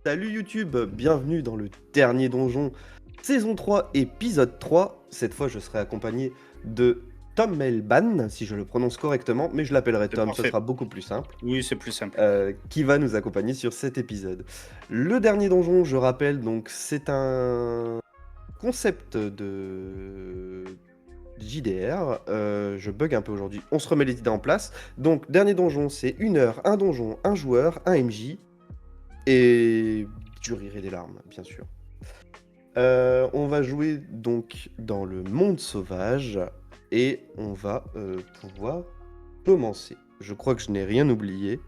Salut YouTube, bienvenue dans le dernier donjon, saison 3, épisode 3. Cette fois, je serai accompagné de Tom Melban, si je le prononce correctement, mais je l'appellerai C'est Tom, ce parfait. sera beaucoup plus simple, Oui, c'est plus simple. qui va nous accompagner sur cet épisode. Le dernier donjon, je rappelle, donc c'est un concept de JDR. Je bug un peu aujourd'hui, on se remet les idées en place. Donc, dernier donjon, c'est 1 heure, un donjon, un joueur, un MJ. Et du rire et des larmes, bien sûr. On va jouer donc dans le monde sauvage et on va pouvoir commencer. Je crois que je n'ai rien oublié.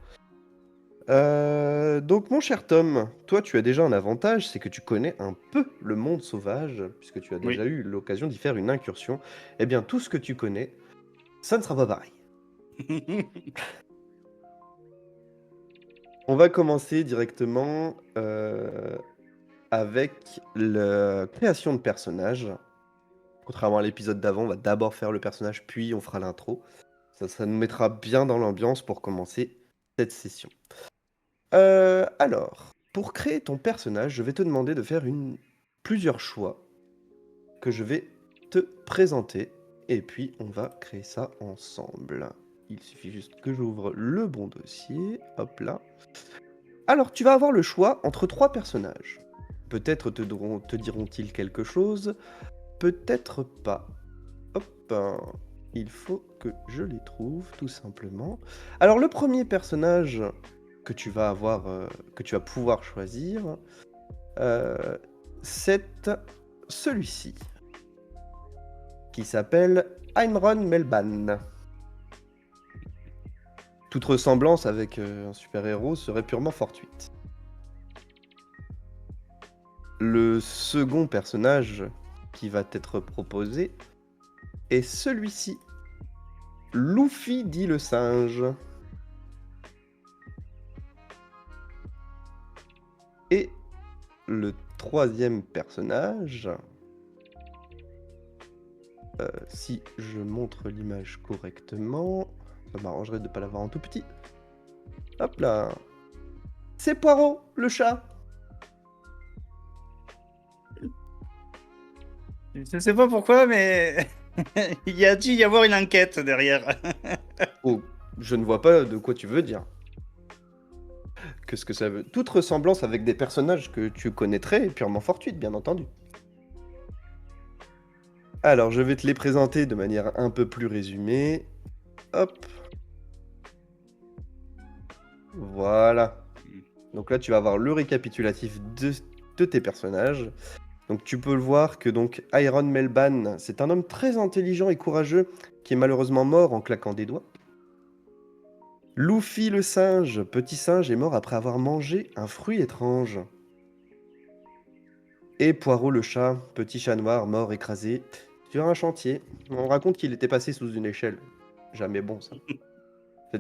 Donc mon cher Tom, toi tu as déjà un avantage, c'est que tu connais un peu le monde sauvage, puisque tu as Oui. déjà eu l'occasion d'y faire une incursion. Eh bien tout ce que tu connais, ça ne sera pas pareil. On va commencer directement avec la création de personnages. Contrairement à l'épisode d'avant, on va d'abord faire le personnage, puis on fera l'intro. Ça nous mettra bien dans l'ambiance pour commencer cette session. Alors, pour créer ton personnage, je vais te demander de faire plusieurs choix que je vais te présenter. Et puis, on va créer ça ensemble. Il suffit juste que j'ouvre le bon dossier. Hop là. Alors, tu vas avoir le choix entre 3 personnages. Peut-être te diront-ils quelque chose, peut-être pas. Hop, il faut que je les trouve, tout simplement. Alors, le premier personnage que tu vas avoir, que tu vas pouvoir choisir, c'est celui-ci, qui s'appelle Einron Melban. Toute ressemblance avec un super-héros serait purement fortuite. Le second personnage qui va être proposé est celui-ci, Luffy dit le singe. Et le troisième personnage, si je montre l'image correctement, ça m'arrangerait de ne pas l'avoir en tout petit. Hop là, c'est Poirot, le chat. Je ne sais pas pourquoi, mais il y a dû y avoir une enquête derrière. Oh, je ne vois pas de quoi tu veux dire. Qu'est-ce que ça veut? Toute ressemblance avec des personnages que tu connaîtrais est purement fortuite, bien entendu. Alors, je vais te les présenter de manière un peu plus résumée. Hop. Voilà. Donc là, tu vas avoir le récapitulatif de tes personnages. Donc tu peux le voir que donc Iron Melban, c'est un homme très intelligent et courageux qui est malheureusement mort en claquant des doigts. Luffy le singe, petit singe, est mort après avoir mangé un fruit étrange. Et Poirot le chat, petit chat noir, mort écrasé sur un chantier. On raconte qu'il était passé sous une échelle. Jamais bon ça.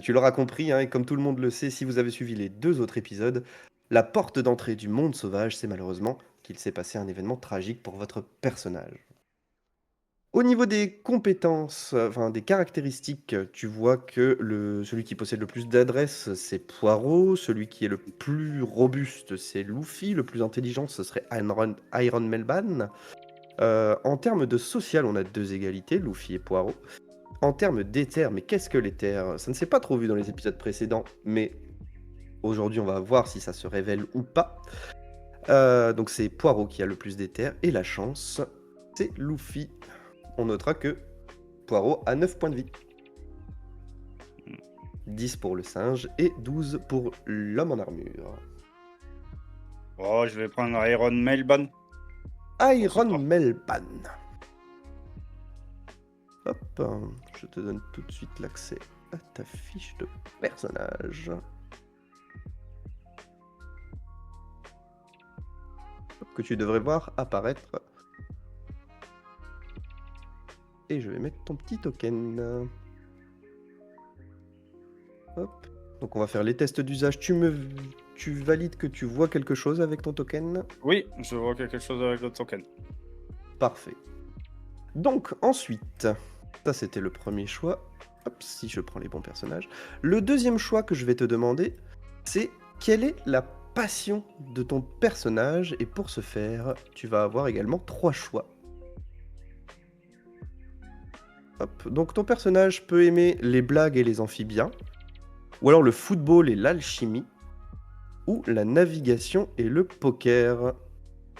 Tu l'auras compris, hein, et comme tout le monde le sait, si vous avez suivi les 2 autres épisodes, la porte d'entrée du monde sauvage, c'est malheureusement qu'il s'est passé un événement tragique pour votre personnage. Au niveau des compétences, enfin des caractéristiques, tu vois que celui qui possède le plus d'adresse, c'est Poirot, celui qui est le plus robuste, c'est Luffy, le plus intelligent, ce serait Iron Melban. En termes de social, on a 2 égalités, Luffy et Poirot. En termes d'éther, mais qu'est-ce que l'éther? Ça ne s'est pas trop vu dans les épisodes précédents, mais aujourd'hui on va voir si ça se révèle ou pas. Donc c'est Poirot qui a le plus d'éther, et la chance, c'est Luffy. On notera que Poirot a 9 points de vie. 10 pour le singe et 12 pour l'homme en armure. Oh, je vais prendre Iron Melban. Iron Melban. Hop, je te donne tout de suite l'accès à ta fiche de personnage. Que tu devrais voir apparaître. Et je vais mettre ton petit token. Hop. Donc on va faire les tests d'usage. Tu valides que tu vois quelque chose avec ton token? Oui, je vois quelque chose avec le token. Parfait. Donc ensuite, ça c'était le premier choix. Hop, si je prends les bons personnages. Le deuxième choix que je vais te demander, c'est quelle est la passion de ton personnage et pour ce faire, tu vas avoir également 3 choix. Hop, donc ton personnage peut aimer les blagues et les amphibiens, ou alors le football et l'alchimie, ou la navigation et le poker.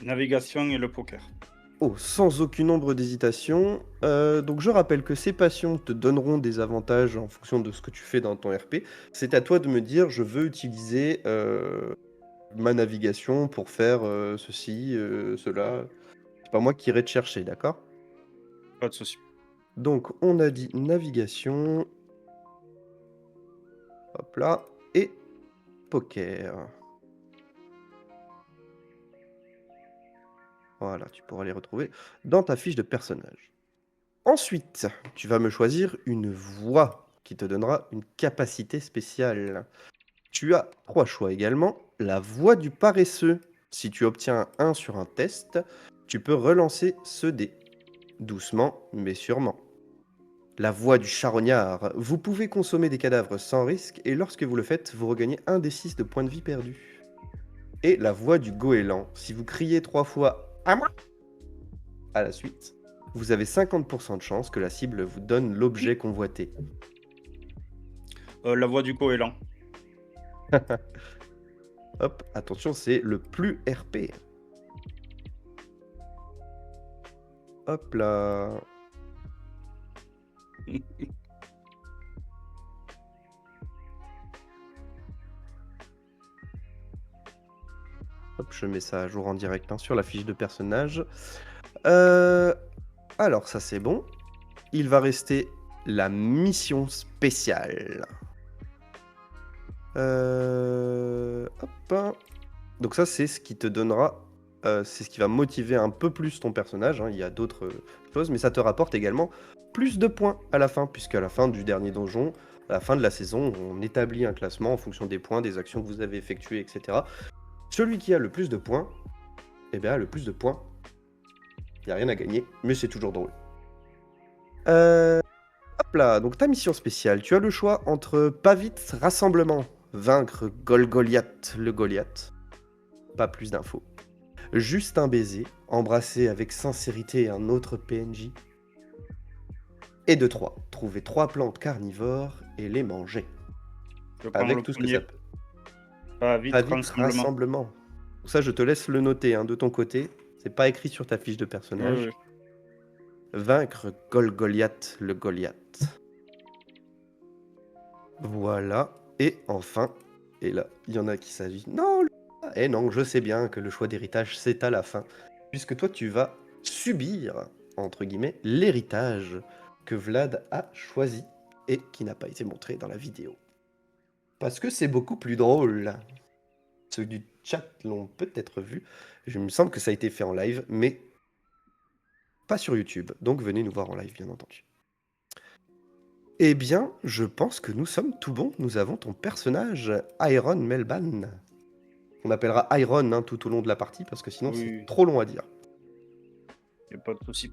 Navigation et le poker. Oh, sans aucune ombre d'hésitation. Donc je rappelle que ces passions te donneront des avantages en fonction de ce que tu fais dans ton RP. C'est à toi de me dire, je veux utiliser ma navigation pour faire ceci, cela. C'est pas moi qui irai te chercher, d'accord? Pas de souci. Donc on a dit navigation, hop là, et poker. Voilà, tu pourras les retrouver dans ta fiche de personnage. Ensuite, tu vas me choisir une voix qui te donnera une capacité spéciale. Tu as 3 choix également. La voix du paresseux. Si tu obtiens un 1 sur un test, tu peux relancer ce dé. Doucement, mais sûrement. La voix du charognard. Vous pouvez consommer des cadavres sans risque et lorsque vous le faites, vous regagnez 1 des 6 de points de vie perdus. Et la voix du goéland. Si vous criez 3 fois « à moi » à la suite, vous avez 50% de chance que la cible vous donne l'objet convoité. La voix du goéland. Hop, attention, c'est le plus RP. Hop là. Hop, je mets ça à jour en direct hein, sur la fiche de personnage. Alors, ça c'est bon. Il va rester la mission spéciale. Hop. Donc ça, c'est ce qui te donnera... c'est ce qui va motiver un peu plus ton personnage. Hein. Il y a d'autres choses, mais ça te rapporte également plus de points à la fin, puisqu'à la fin du dernier donjon, à la fin de la saison, on établit un classement en fonction des points, des actions que vous avez effectuées, etc. Celui qui a le plus de points, eh bien, a le plus de points. Il n'y a rien à gagner, mais c'est toujours drôle. Hop là, donc ta mission spéciale, tu as le choix entre pas vite, rassemblement, vaincre Golgoliath, le Goliath. Pas plus d'infos. Juste un baiser, embrasser avec sincérité un autre PNJ. Et de 3, trouver 3 plantes carnivores et les manger. Avec tout ce que ça peut. Pas vite, rassemblement. Donc ça, je te laisse le noter hein, de ton côté. C'est pas écrit sur ta fiche de personnage. Oui. Vaincre Golgoliath, le Goliath. Voilà. Et enfin, et là, il y en a qui s'agissent. Non, eh non, je sais bien que le choix d'héritage, c'est à la fin. Puisque toi, tu vas subir, entre guillemets, l'héritage que Vlad a choisi et qui n'a pas été montré dans la vidéo. Parce que c'est beaucoup plus drôle. Ceux du chat l'ont peut-être vu. Je me semble que ça a été fait en live, mais pas sur YouTube. Donc venez nous voir en live, bien entendu. Eh bien, je pense que nous sommes tout bons. Nous avons ton personnage, Iron Melban. On appellera Iron hein, tout au long de la partie, parce que sinon c'est trop long à dire. Y a pas de souci.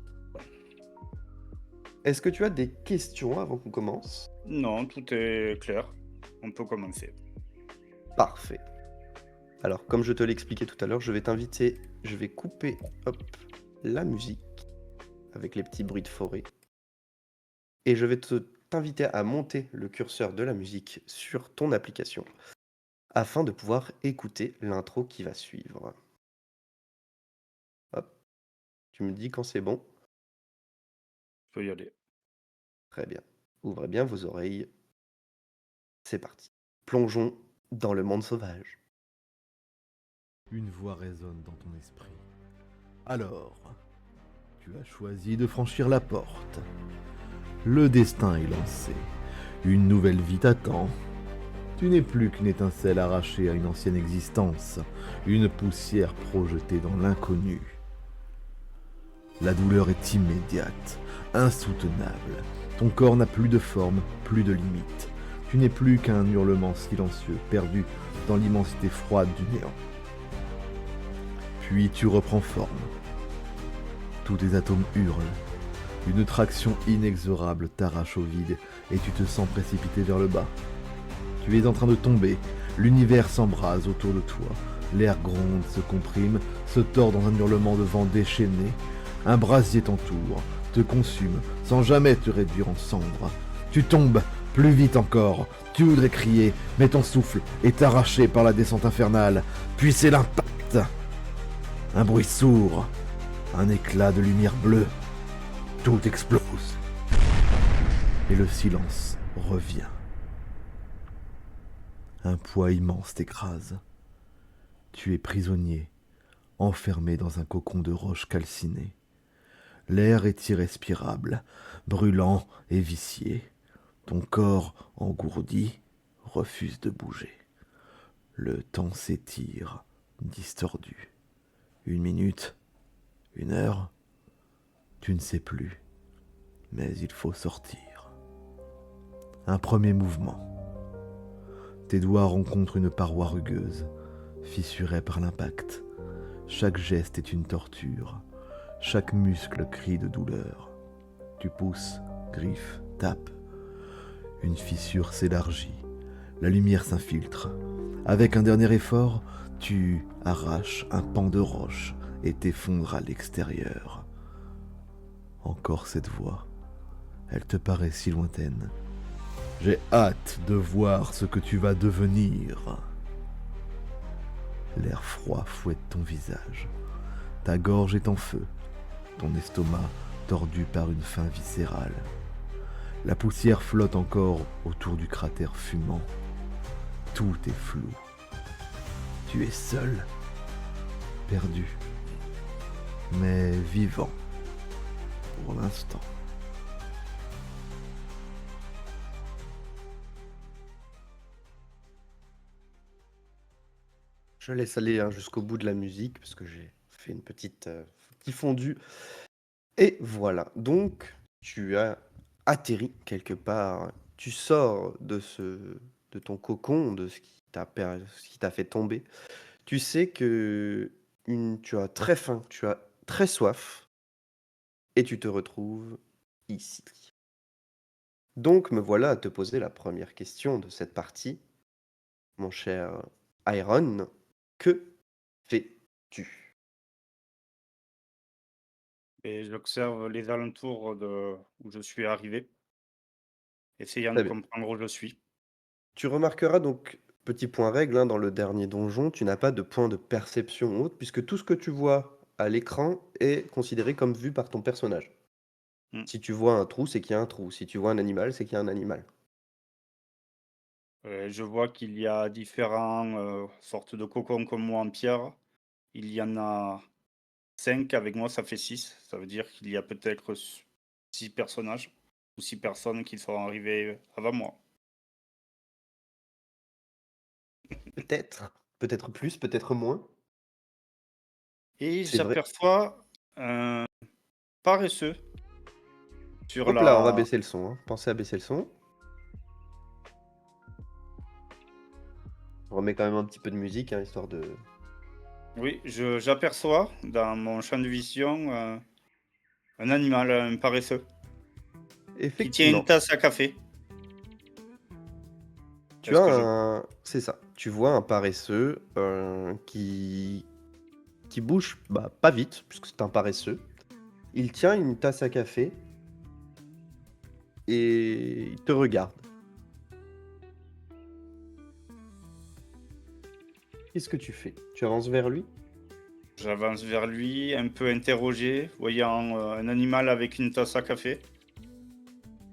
Est-ce que tu as des questions avant qu'on commence? Non, tout est clair. On peut commencer. Parfait. Alors, comme je te l'expliquais tout à l'heure, je vais t'inviter, je vais couper la musique avec les petits bruits de forêt. Et je vais t'inviter à monter le curseur de la musique sur ton application afin de pouvoir écouter l'intro qui va suivre. Hop. Tu me dis quand c'est bon. Je peux y aller. Très bien. Ouvrez bien vos oreilles. C'est parti. Plongeons dans le monde sauvage. Une voix résonne dans ton esprit. Alors, tu as choisi de franchir la porte. Le destin est lancé. Une nouvelle vie t'attend. Tu n'es plus qu'une étincelle arrachée à une ancienne existence, une poussière projetée dans l'inconnu. La douleur est immédiate, insoutenable. Ton corps n'a plus de forme, plus de limite. Tu n'es plus qu'un hurlement silencieux, perdu dans l'immensité froide du néant. Puis tu reprends forme. Tous tes atomes hurlent. Une traction inexorable t'arrache au vide et tu te sens précipité vers le bas. Tu es en train de tomber, l'univers s'embrase autour de toi. L'air gronde, se comprime, se tord dans un hurlement de vent déchaîné. Un brasier t'entoure, te consume, sans jamais te réduire en cendres. Tu tombes, plus vite encore. Tu voudrais crier, mais ton souffle est arraché par la descente infernale. Puis c'est l'impact. Un bruit sourd, un éclat de lumière bleue. Tout explose. Et le silence revient. Un poids immense t'écrase. Tu es prisonnier, enfermé dans un cocon de roches calcinées. L'air est irrespirable, brûlant et vicié. Ton corps engourdi refuse de bouger. Le temps s'étire, distordu. 1 minute, 1 heure, tu ne sais plus, mais il faut sortir. Un premier mouvement. Tes doigts rencontrent une paroi rugueuse, fissurée par l'impact. Chaque geste est une torture. Chaque muscle crie de douleur. Tu pousses, griffes, tapes. Une fissure s'élargit. La lumière s'infiltre. Avec un dernier effort, tu arraches un pan de roche et t'effondres à l'extérieur. Encore cette voix. Elle te paraît si lointaine. J'ai hâte de voir ce que tu vas devenir. L'air froid fouette ton visage. Ta gorge est en feu. Ton estomac tordu par une faim viscérale. La poussière flotte encore autour du cratère fumant. Tout est flou. Tu es seul, perdu, mais vivant, pour l'instant. Je laisse aller jusqu'au bout de la musique parce que j'ai fait une petit fondu. Et voilà. Donc, tu as atterri quelque part. Tu sors de ton cocon, de ce qui t'a fait tomber. Tu sais que tu as très faim, tu as très soif, et tu te retrouves ici. Donc, me voilà à te poser la première question de cette partie, mon cher Iron. Que fais-tu? Et j'observe les alentours où je suis arrivé, essayant de Très bien. comprendre où je suis. Tu remarqueras donc, petit point règle, dans le dernier donjon, tu n'as pas de point de perception ou autre, puisque tout ce que tu vois à l'écran est considéré comme vu par ton personnage. Mm. Si tu vois un trou, c'est qu'il y a un trou. Si tu vois un animal, c'est qu'il y a un animal. Je vois qu'il y a différents sortes de cocons comme moi en pierre. Il y en a 5, avec moi ça fait 6. Ça veut dire qu'il y a peut-être 6 personnages ou 6 personnes qui sont arrivées avant moi. Peut-être plus, peut-être moins. Et C'est vrai. j'aperçois un paresseux sur Hop là, on va la... baisser le son, hein. Pensez à baisser le son. On remet quand même un petit peu de musique, histoire de... Oui, j'aperçois dans mon champ de vision un animal, un paresseux, qui tient une Effectivement, tasse à café. tu as Est-ce que je... un... C'est ça. Tu vois un paresseux qui bouge pas vite, puisque c'est un paresseux. Il tient une tasse à café et il te regarde. Qu'est-ce que tu fais? Tu avances vers lui? J'avance vers lui, un peu interrogé, voyant un animal avec une tasse à café.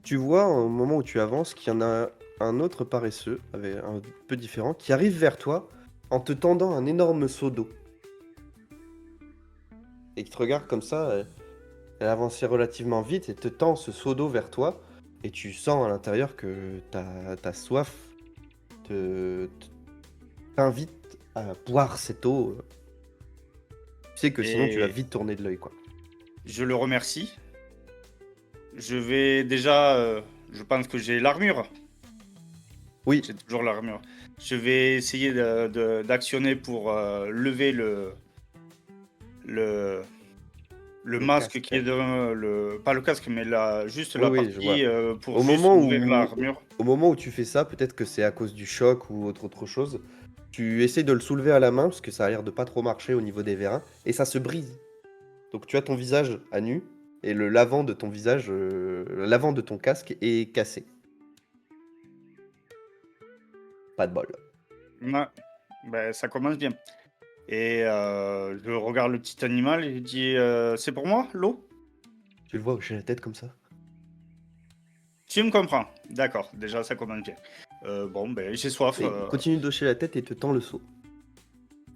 Tu vois, au moment où tu avances, qu'il y en a un autre paresseux, avec un peu différent, qui arrive vers toi en te tendant un énorme seau d'eau. Et qui te regarde comme ça, elle avance relativement vite et te tend ce seau d'eau vers toi. Et tu sens à l'intérieur que ta soif t'invite à boire cette eau. Tu sais que sinon tu vas Et vite tourner de l'œil, quoi. je le remercie. Je vais déjà... je pense que j'ai l'armure. Oui, J'ai toujours l'armure. Je vais essayer d'actionner pour lever le le masque casque. qui est devant pas le casque, mais juste Oui, la oui, je vois. partie pour Au juste moment ouvrir où, l'armure. Au moment où tu fais ça, peut-être que c'est à cause du choc ou autre chose, tu essaies de le soulever à la main parce que ça a l'air de pas trop marcher au niveau des vérins et ça se brise. Donc tu as ton visage à nu et le l'avant de ton visage, l'avant de ton casque est cassé. Pas de bol. Ouais, ben, ça commence bien. Et je regarde le petit animal et je dis c'est pour moi, l'eau? Tu le vois hocher la tête comme ça? Tu me comprends. D'accord, déjà ça commence bien. Bon, ben, j'ai soif. Et il continue d'hocher la tête et te tend le seau.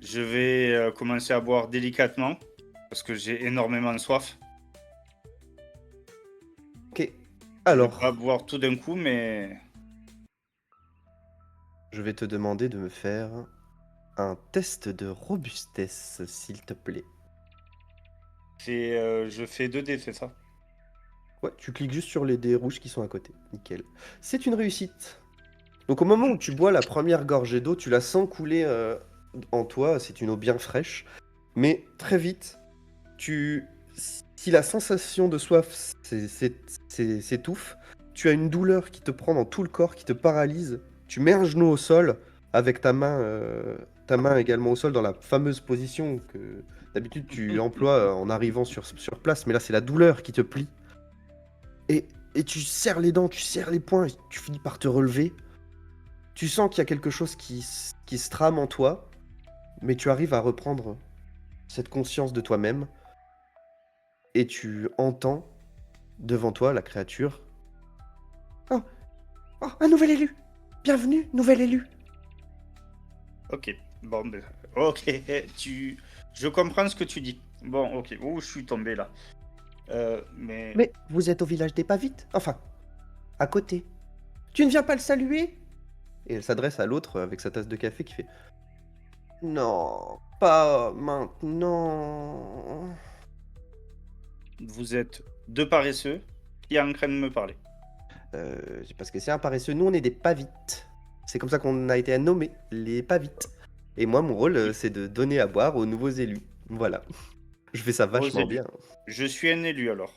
Je vais commencer à boire délicatement parce que j'ai énormément de soif. Ok. Je vais pas Alors, boire tout d'un coup, mais je vais te demander de me faire un test de robustesse, s'il te plaît. je fais 2 dés, c'est ça? Ouais, tu cliques juste sur les dés rouges qui sont à côté. Nickel. C'est une réussite. Donc au moment où tu bois la première gorgée d'eau, tu la sens couler en toi, c'est une eau bien fraîche. Mais très vite, tu... si la sensation de soif s'étouffe, tu as une douleur qui te prend dans tout le corps, qui te paralyse. Tu mets un genou au sol avec ta main également au sol dans la fameuse position que d'habitude tu emploies en arrivant sur place. Mais là, c'est la douleur qui te plie. Et tu serres les dents, tu serres les poings, et tu finis par te relever. Tu sens qu'il y a quelque chose qui se trame en toi, mais tu arrives à reprendre cette conscience de toi-même et tu entends devant toi la créature. Oh, oh, un nouvel élu! Bienvenue, nouvel élu! Ok. Bon, ben, ok. Je comprends ce que tu dis. Bon, ok. Où je suis tombé là. Mais Mais vous êtes au village des Pavites? Enfin, à côté. Tu ne viens pas le saluer? Et elle s'adresse à l'autre avec sa tasse de café qui fait non, pas maintenant. vous êtes 2 paresseux qui est en train de me parler. Parce que c'est un paresseux. Nous, on est des pavites. C'est comme ça qu'on a été nommés, les pavites. Et moi, mon rôle, Oui. c'est de donner à boire aux nouveaux élus. Voilà. Je fais ça Aux vachement élus. bien. Je suis un élu alors.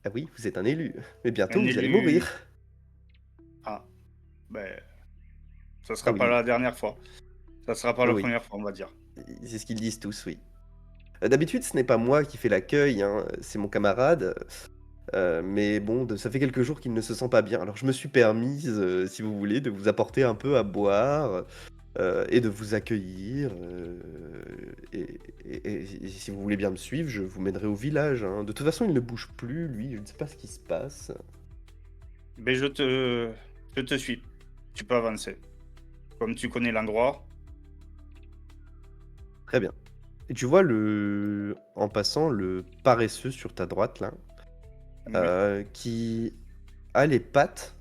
Ah oui, vous êtes un élu. Mais bientôt, Un vous allez élu. mourir. Ah, ben, ça Ah sera pas oui, la dernière fois. Ça sera pas la oui. première fois, on va dire. C'est ce qu'ils disent tous, oui. D'habitude, ce n'est pas moi qui fais l'accueil, hein, c'est mon camarade. Mais bon, ça fait quelques jours qu'il ne se sent pas bien. Alors je me suis permise, si vous voulez, de vous apporter un peu à boire et de vous accueillir. Et si vous voulez bien me suivre, je vous mènerai au village, hein. De toute façon, il ne bouge plus, lui. Je ne sais pas ce qui se passe. Mais je te suis. Tu peux avancer. Comme tu connais l'endroit. Très bien. Et tu vois en passant le paresseux sur ta droite là, Oui. qui a les pattes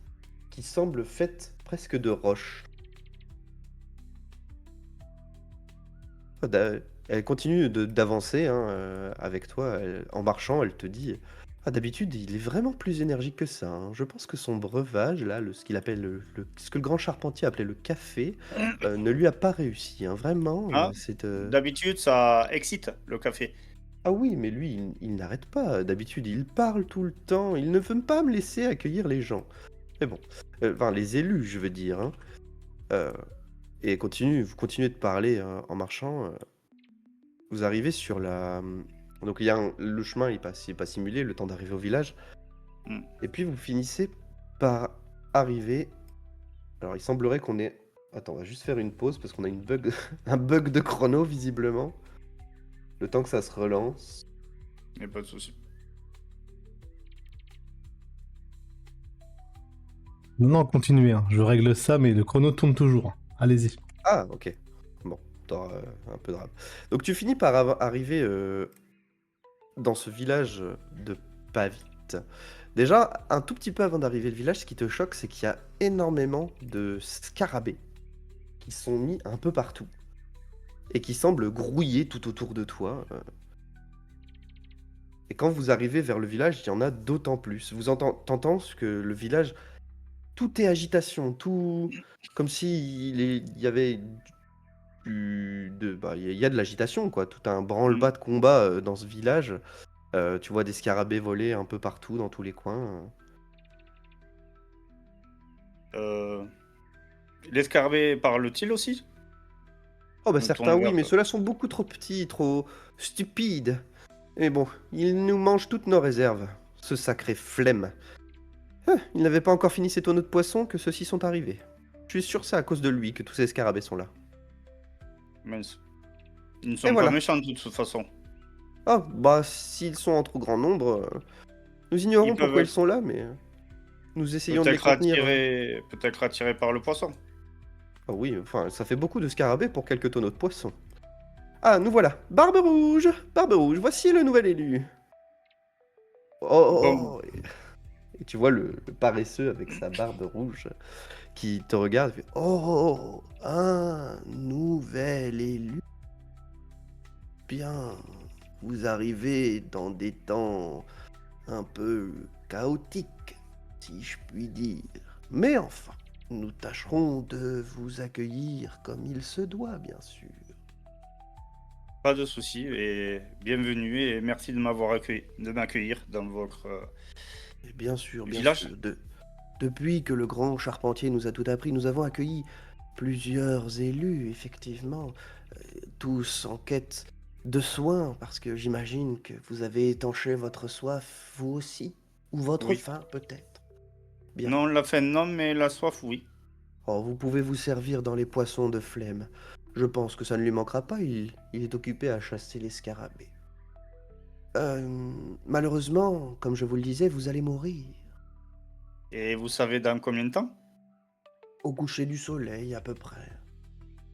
qui semblent faites presque de roche. D'a Elle continue d'avancer, hein, avec toi, en marchant, elle te dit: «Ah d'habitude, il est vraiment plus énergique que ça, hein. Je pense que son breuvage là, ce qu'il appelle ce que le grand charpentier appelait le café, ne lui a pas réussi, hein. Vraiment, Ah, c'est, d'habitude, ça excite le café. ah oui, mais lui, il n'arrête pas. D'habitude, il parle tout le temps, il ne veut pas me laisser accueillir les gens». Mais bon, enfin les élus, je veux dire, hein. Heu et vous continuez de parler, en marchant, vous arrivez sur donc il y a le chemin il est pas simulé, le temps d'arriver au village Hmm. et puis vous finissez par arriver. Alors il semblerait qu'on ait attends, on va juste faire une pause parce qu'on a une bug un bug de chrono visiblement. Le temps que ça se relance. Y a pas de souci. Non, non, continuez, hein. Je règle ça, mais le chrono tourne toujours, hein. Allez-y. Ah OK. Bon, tu un peu de rab. Donc tu finis par arriver, dans ce village, de Pavite. Déjà, un tout petit peu avant d'arriver le village, ce qui te choque, c'est qu'il y a énormément de scarabées qui sont mis un peu partout et qui semblent grouiller tout autour de toi. Et quand vous arrivez vers le village, il y en a d'autant plus. T'entends ce que le village, tout est agitation, tout comme si il y avait il y a de l'agitation quoi. Tout un Hmm. branle-bas de combat dans ce village. Tu vois des scarabées voler un peu partout dans tous les coins. Euh, L'escarabée parle-t-il aussi? Oh bah Je me certains tourne oui, vers mais ceux-là sont beaucoup trop petits, trop stupides. Mais bon, ils nous mangent toutes nos réserves. Ce sacré flemme. Ah, il n'avait pas encore fini ses tonneaux de poissons que ceux-ci sont arrivés. Je suis sûr que c'est à cause de lui que tous ces scarabées sont là. mince. Ils ne Et sont pas voilà. méchants de toute façon. Ah, bah s'ils sont en trop grand nombre, nous Ils ignorons peuvent pourquoi ils être sont là, mais nous essayons de les contenir. peut-être attirés par le poisson. Ah oui, enfin, ça fait beaucoup de scarabées pour quelques tonneaux de poissons. Ah, nous voilà. Barbe Rouge! Barbe Rouge, voici le nouvel élu. Oh, Bon, oh, oh. Et tu vois le paresseux avec sa barbe rouge qui te regarde et fait oh, un nouvel élu. Bien, vous arrivez dans des temps un peu chaotiques, si je puis dire. Mais enfin, nous tâcherons de vous accueillir comme il se doit, bien sûr. pas de souci et bienvenue et merci de m'accueillir dans votre Et bien sûr, bien village. sûr. Depuis que le grand charpentier nous a tout appris, nous avons accueilli plusieurs élus, effectivement, tous en quête de soins, parce que j'imagine que vous avez étanché votre soif, vous aussi, ou votre Oui. faim, peut-être. Bien. Non, la faim non, mais la soif, oui. Oh, vous pouvez vous servir dans les poissons de flemme. Je pense que ça ne lui manquera pas, il est occupé à chasser les scarabées. Malheureusement, comme je vous le disais, vous allez mourir. Et vous savez dans combien de temps? Au coucher du soleil, à peu près.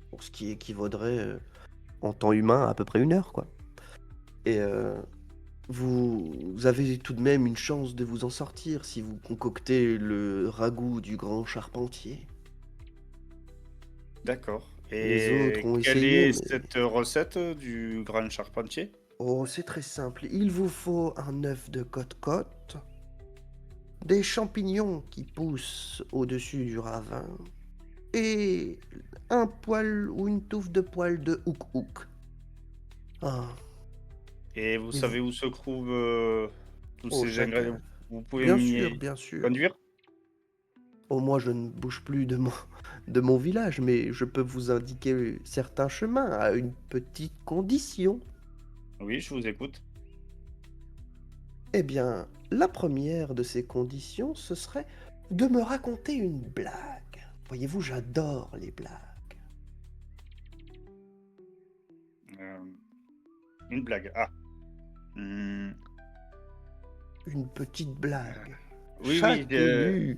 Pour ce qui équivaudrait, en temps humain, à peu près 1 heure, quoi. Et vous avez tout de même une chance de vous en sortir si vous concoctez le ragoût du grand charpentier. D'accord. Les autres Et ont quelle essayé, est mais... cette recette du grand charpentier? Oh, c'est très simple. Il vous faut un œuf de côte-côte, des champignons qui poussent au-dessus du ravin, et un poil ou une touffe de poil de houk-houk. Ah, Et vous mais savez où se trouvent tous oh, ces chacun. ingrédients? Vous pouvez Bien sûr, m'y bien sûr. conduire? Oh, moi, je ne bouge plus de mon village, mais je peux vous indiquer certains chemins à une petite condition. Oui, je vous écoute. Eh bien, la première de ces conditions, ce serait de me raconter une blague. Voyez-vous, j'adore les blagues. Euh, une blague. Ah. Hmm, Une petite blague. oui, oui. Chaque élu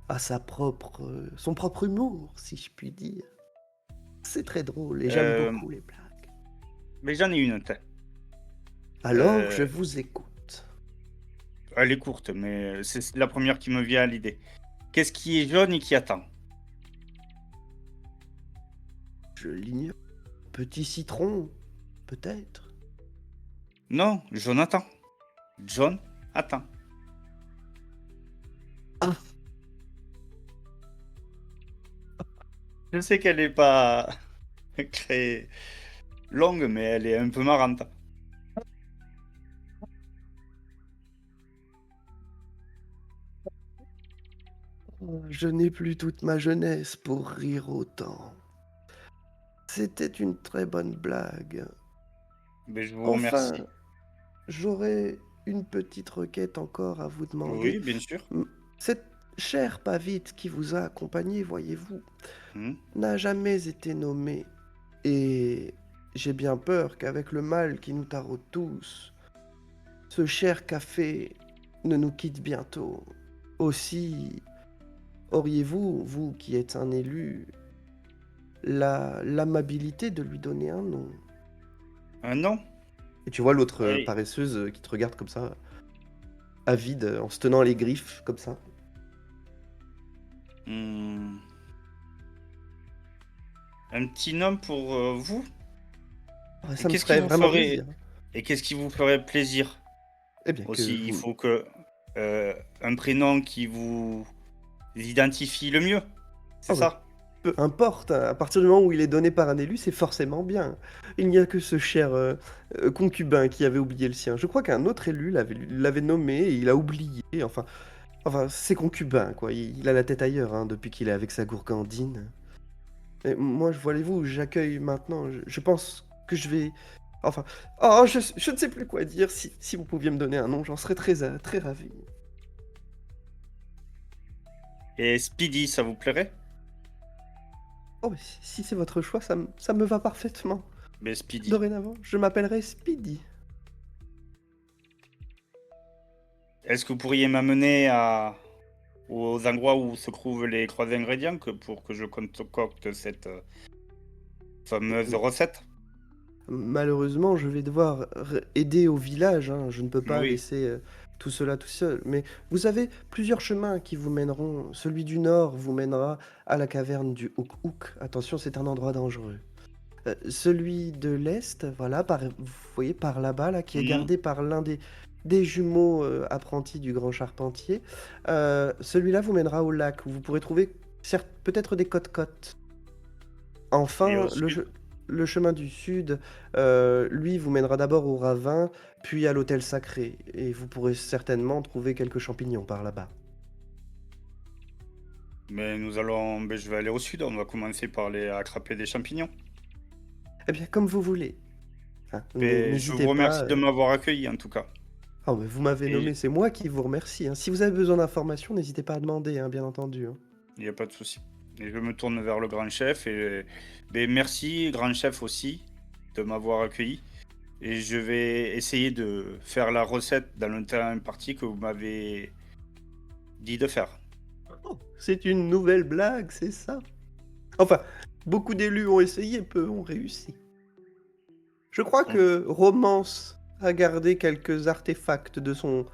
a son propre humour, si je puis dire. C'est très drôle et j'aime beaucoup les blagues. Mais j'en ai une. Alors, je vous écoute. Elle est courte, mais c'est la première qui me vient à l'idée. Qu'est-ce qui est jaune et qui attend? Je l'ignore. Petit citron, peut-être. Non, Jonathan. John attend. Ah. Je sais qu'elle n'est pas très longue, mais elle est un peu marrante. Je n'ai plus toute ma jeunesse pour rire autant. C'était une très bonne blague. Mais je vous Enfin, remercie. j'aurais une petite requête encore à vous demander. Oui, bien sûr. Cette chère Pavite qui vous a accompagné, voyez-vous, n'a jamais été nommée. Et j'ai bien peur qu'avec le mal qui nous taraude tous, ce cher café ne nous quitte bientôt. Aussi, auriez-vous, vous qui êtes un élu, l'amabilité de lui donner un nom? Un nom? Et tu vois l'autre Oui. paresseuse qui te regarde comme ça, avide, en se tenant les griffes, comme ça. Un petit nom pour vous? Ah, ça me ferait vraiment plaisir. Et qu'est-ce qui vous ferait plaisir? Eh bien, Aussi, il vous... faut que un prénom qui vous identifie le mieux. C'est Ah, ça? peu importe, à partir du moment où il est donné par un élu, c'est forcément bien. Il n'y a que ce cher concubin qui avait oublié le sien. Je crois qu'un autre élu l'avait nommé et il a oublié. Enfin, Enfin, ses concubins, quoi. Il a la tête ailleurs, hein, depuis qu'il est avec sa gourgandine. Et moi, voyez-vous, j'accueille maintenant. Je pense que je vais. Enfin. Oh, je ne sais plus quoi dire. Si vous pouviez me donner un nom, j'en serais très ravi. Et Speedy, ça vous plairait? Oh, mais si c'est votre choix, ça me va parfaitement. Mais Speedy. Dorénavant, je m'appellerai Speedy. Est-ce que vous pourriez m'amener aux endroits où se trouvent les 3 ingrédients pour que je concocte cette fameuse recette? Malheureusement, je vais devoir aider au village, hein. Je ne peux pas Oui. laisser tout cela tout seul. Mais vous avez plusieurs chemins qui vous mèneront. Celui du nord vous mènera à la caverne du Houk-Houk. Attention, c'est un endroit dangereux. Celui de l'est, voilà, vous voyez par là-bas, là, qui est Mhm. gardé par l'un des jumeaux apprentis du grand charpentier. Celui-là vous mènera au lac, où vous pourrez trouver certes peut-être des côtes-côtes. Et au Enfin, sud? le chemin du sud, lui, vous mènera d'abord au ravin, puis à l'autel sacré. Et vous pourrez certainement trouver quelques champignons par là-bas. Mais je vais aller au sud, on va commencer par aller attraper des champignons. Eh bien, comme vous voulez. Hein, Mais je vous n'hésitez pas. remercie de m'avoir accueilli en tout cas. Ah, mais vous m'avez Et nommé, c'est moi qui vous remercie, hein. Si vous avez besoin d'informations, n'hésitez pas à demander, hein, bien entendu, hein. il n'y a pas de souci. Et je me tourne vers le grand chef merci, grand chef aussi, de m'avoir accueilli. Et je vais essayer de faire la recette dans le temps imparti que vous m'avez dit de faire. Oh, c'est une nouvelle blague, c'est ça? Enfin, beaucoup d'élus ont essayé, peu ont réussi. Je crois que Romance a gardé quelques artefacts de son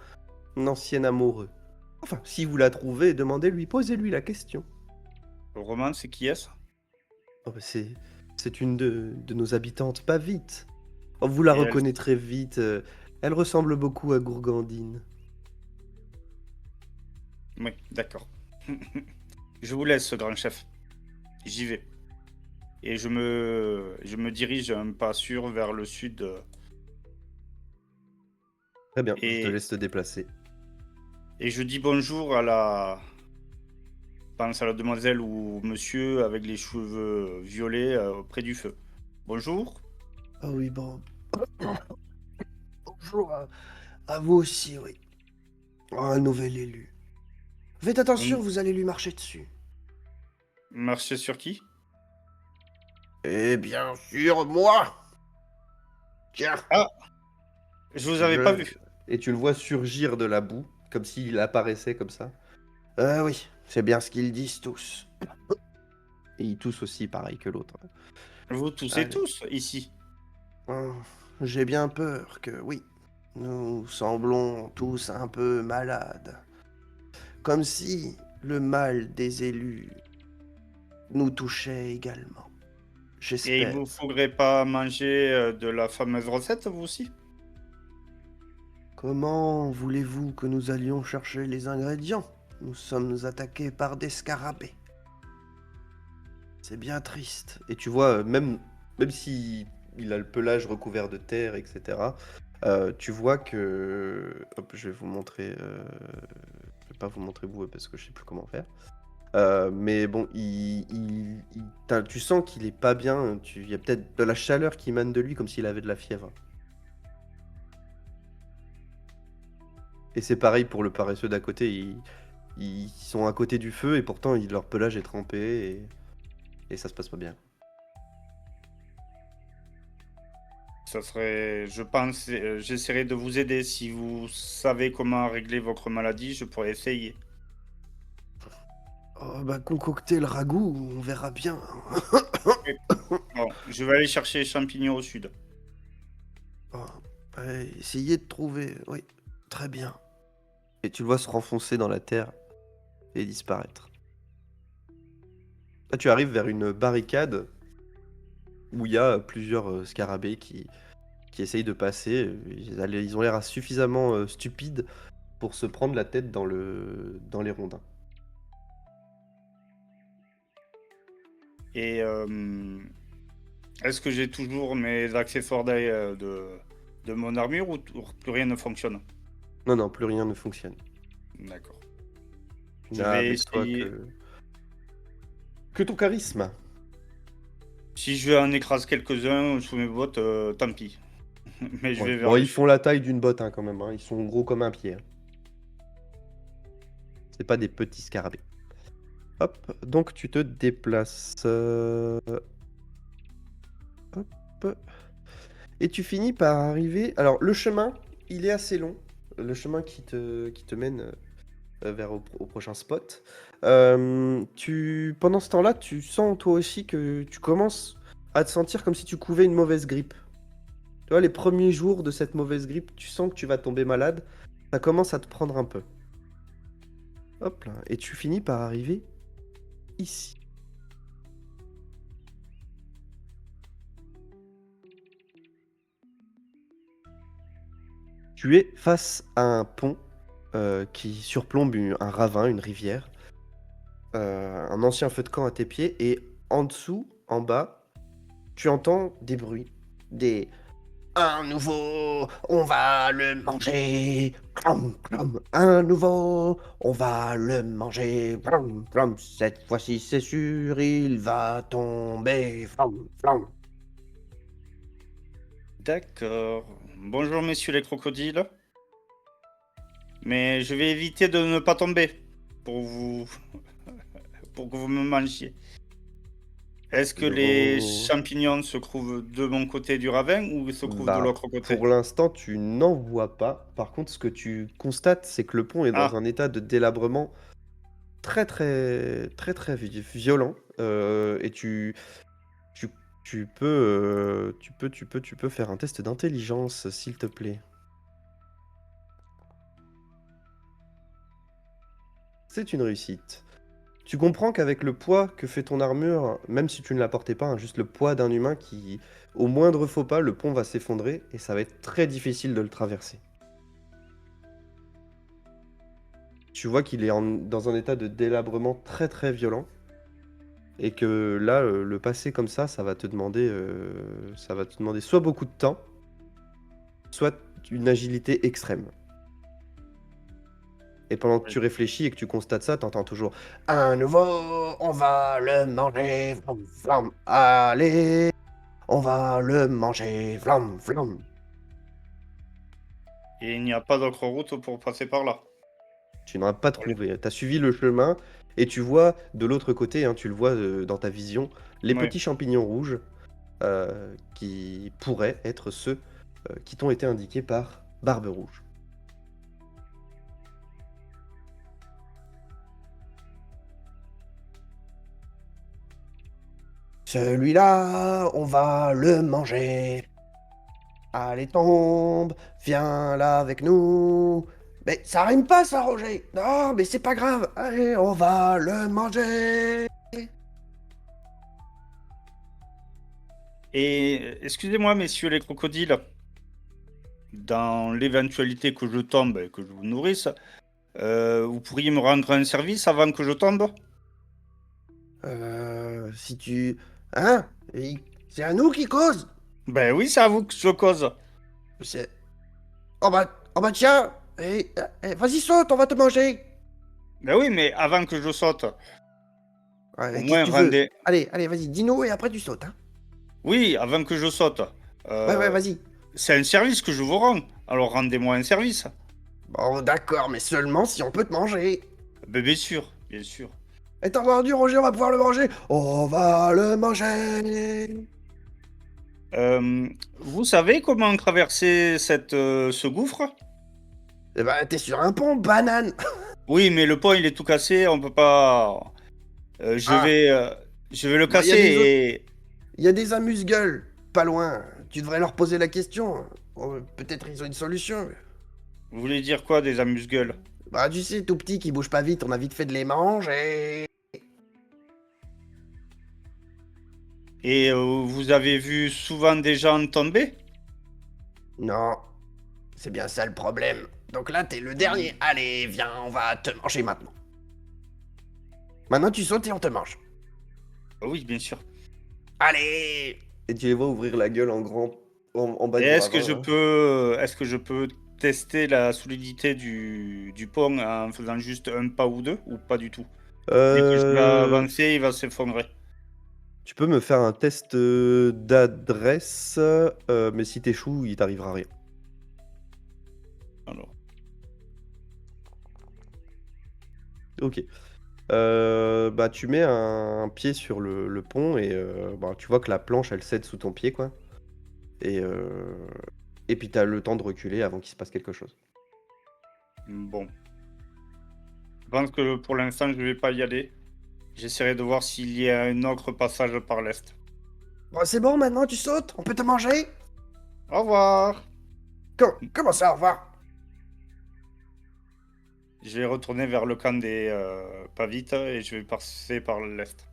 ancien amoureux. Enfin, si vous la trouvez, demandez-lui, posez-lui la question. Roman, c'est qui est-ce? Oh, bah, c'est une de nos habitantes, pas vite. Oh, vous la Et elle... reconnaîtrez vite. Elle ressemble beaucoup à Gourgandine. Oui, d'accord. Je vous laisse, grand chef. J'y vais. Et je me dirige un pas sûr vers le sud. Très bien, je te Et, laisse te déplacer. et je dis bonjour à la... pense à la demoiselle ou monsieur avec les cheveux violets près du feu. Bonjour. Ah oui, bon. Bonjour à vous aussi, oui. Oh, un nouvel élu. Faites attention, vous allez lui marcher dessus. Marcher sur qui? Et bien sûr, moi. Tiens. Ah, je vous avais pas Je... vu. Et tu le vois surgir de la boue, comme s'il apparaissait comme ça. Oui, c'est bien ce qu'ils disent tous. Et il tousse aussi, pareil que l'autre. Vous toussez Allez. tous ici. Oh, j'ai bien peur que, oui, nous semblons tous un peu malades. Comme si le mal des élus nous touchait également. Et il J'espère. vous faudrait pas manger de la fameuse recette, vous aussi? Comment voulez-vous que nous allions chercher les ingrédients? Nous sommes attaqués par des scarabées. C'est bien triste. Et tu vois, même si il a le pelage recouvert de terre, etc., tu vois que... Hop, je vais vous montrer... Je vais pas vous montrer vous parce que je sais plus comment faire. Mais bon, tu sens qu'il est pas bien. Il y a peut-être de la chaleur qui émane de lui, comme s'il avait de la fièvre. Et c'est pareil pour le paresseux d'à côté. Ils sont à côté du feu et pourtant leur pelage est trempé et ça se passe pas bien. Ça serait, je pense, j'essaierai de vous aider. Si vous savez comment régler votre maladie, je pourrais essayer. Oh, bah, concocter le ragoût, on verra bien. Bon, je vais aller chercher les champignons au sud. Oh, bah, essayez de trouver. Oui, très bien. Et tu le vois se renfoncer dans la terre et disparaître. Là, tu arrives vers une barricade où il y a plusieurs scarabées qui essayent de passer. Ils ont l'air suffisamment stupides pour se prendre la tête dans les rondins. Et est-ce que j'ai toujours mes accessoires de mon armure ou plus rien ne fonctionne? Non, non, plus rien ne fonctionne. D'accord. Je N'a vais avec toi essayer. que ton charisme. Si je en écrase quelques-uns sous mes bottes, tant pis. Mais je Ouais. vais vers Bon, les ils font la taille d'une botte hein, quand même. Hein. Ils sont gros comme un pied. Hein. C'est pas des petits scarabées. Hop, donc tu te déplaces. Hop. Et tu finis par arriver. Alors, le chemin, il est assez long. Le chemin qui te mène vers au prochain spot. Pendant ce temps-là, tu sens toi aussi que tu commences à te sentir comme si tu couvais une mauvaise grippe. Tu vois, les premiers jours de cette mauvaise grippe, tu sens que tu vas tomber malade. Ça commence à te prendre un peu. Hop là. Et tu finis par arriver ici. Tu es face à un pont qui surplombe un ravin, une rivière. Un ancien feu de camp à tes pieds. Et en dessous, en bas, tu entends des bruits. Des un nouveau, on va le manger. Clom, clom. Un nouveau, on va le manger. Clom, clom. Cette fois-ci, c'est sûr, il va tomber. Clom, clom. D'accord. Bonjour, messieurs les crocodiles. Mais je vais éviter de ne pas tomber pour vous, pour que vous me mangiez. Est-ce que les Oh. champignons se trouvent de mon côté du ravin ou se trouvent de Bah, l'autre côté? pour l'instant, tu n'en vois pas. Par contre, ce que tu constates, c'est que le pont est dans Ah, un état de délabrement très violent. Et tu, tu peux faire un test d'intelligence, s'il te plaît. C'est une réussite. Tu comprends qu'avec le poids que fait ton armure, même si tu ne la portais pas, hein, juste le poids d'un humain qui, au moindre faux pas, le pont va s'effondrer et ça va être très difficile de le traverser. Tu vois qu'il est dans un état de délabrement très violent et que là, le passer comme ça va te demander, soit beaucoup de temps, soit une agilité extrême. Et pendant que tu réfléchis et que tu constates ça, t'entends toujours un nouveau, on va le manger, flam, flam, allez, on va le manger, flam, flam. et il n'y a pas d'autre route pour passer par là. Tu n'auras pas trouvé. Tu as suivi le chemin et tu vois de l'autre côté, hein, tu le vois dans ta vision, les Oui. petits champignons rouges qui pourraient être ceux qui t'ont été indiqués par Barbe Rouge. Celui-là, on va le manger. Allez, tombe, viens là avec nous. Mais ça rime pas ça, Roger. Non, mais c'est pas grave. Allez, on va le manger. Et excusez-moi, messieurs les crocodiles, dans l'éventualité que je tombe et que je vous nourrisse, vous pourriez me rendre un service avant que je tombe? Si tu... Hein? C'est à nous qui cause. Ben oui, c'est à vous que je cause. C'est... oh bah tiens. Vas-y, saute, on va te manger. Ben oui, mais avant que je saute, Ouais, au qu'est-ce que moins tu veux? rendez... Allez, vas-y, dis-nous et après tu sautes. Hein. Oui, avant que je saute. Ouais, vas-y. C'est un service que je vous rends. Alors rendez-moi un service. Bon, d'accord, mais seulement si on peut te manger. Ben bien sûr, bien sûr. Et t'as entendu, Roger, on va pouvoir le manger. On va le manger. Vous savez comment traverser ce gouffre? Eh ben, t'es sur un pont, banane. Oui, mais le pont il est tout cassé, on peut pas. Ah, Je vais le bah, casser et. il y a des amuse-gueules, pas loin. Tu devrais leur poser la question. Oh, peut-être ils ont une solution. Vous voulez dire quoi des amuse-gueules? Bah, tu sais, tout petit, qui bouge pas vite, on a vite fait de les manger. Et vous avez vu souvent des gens tomber? Non, c'est bien ça le problème. Donc là, t'es le dernier. Allez, viens, on va te manger maintenant. Maintenant, tu sautes et on te mange. Ah oui, bien sûr. Allez! Et tu les vois ouvrir la gueule en grand. en bas Et du est-ce que ravin, je hein. peux tester la solidité du pont en faisant juste un pas ou deux, ou pas du tout? Dès que je vais Euh, avancer, il va s'effondrer. Tu peux me faire un test d'adresse, mais si t'échoues, il t'arrivera rien. Alors, Ok. Bah, tu mets un pied sur le pont et bah, tu vois que la planche, elle cède sous ton pied, quoi. Et, et puis t'as le temps de reculer avant qu'il se passe quelque chose. bon. Je pense que pour l'instant, je vais pas y aller. J'essaierai de voir s'il y a un autre passage par l'est. Bon, c'est bon, maintenant tu sautes, on peut te manger? Au revoir! Comment ça, au revoir? Je vais retourner vers le camp des Pavites et je vais passer par l'est.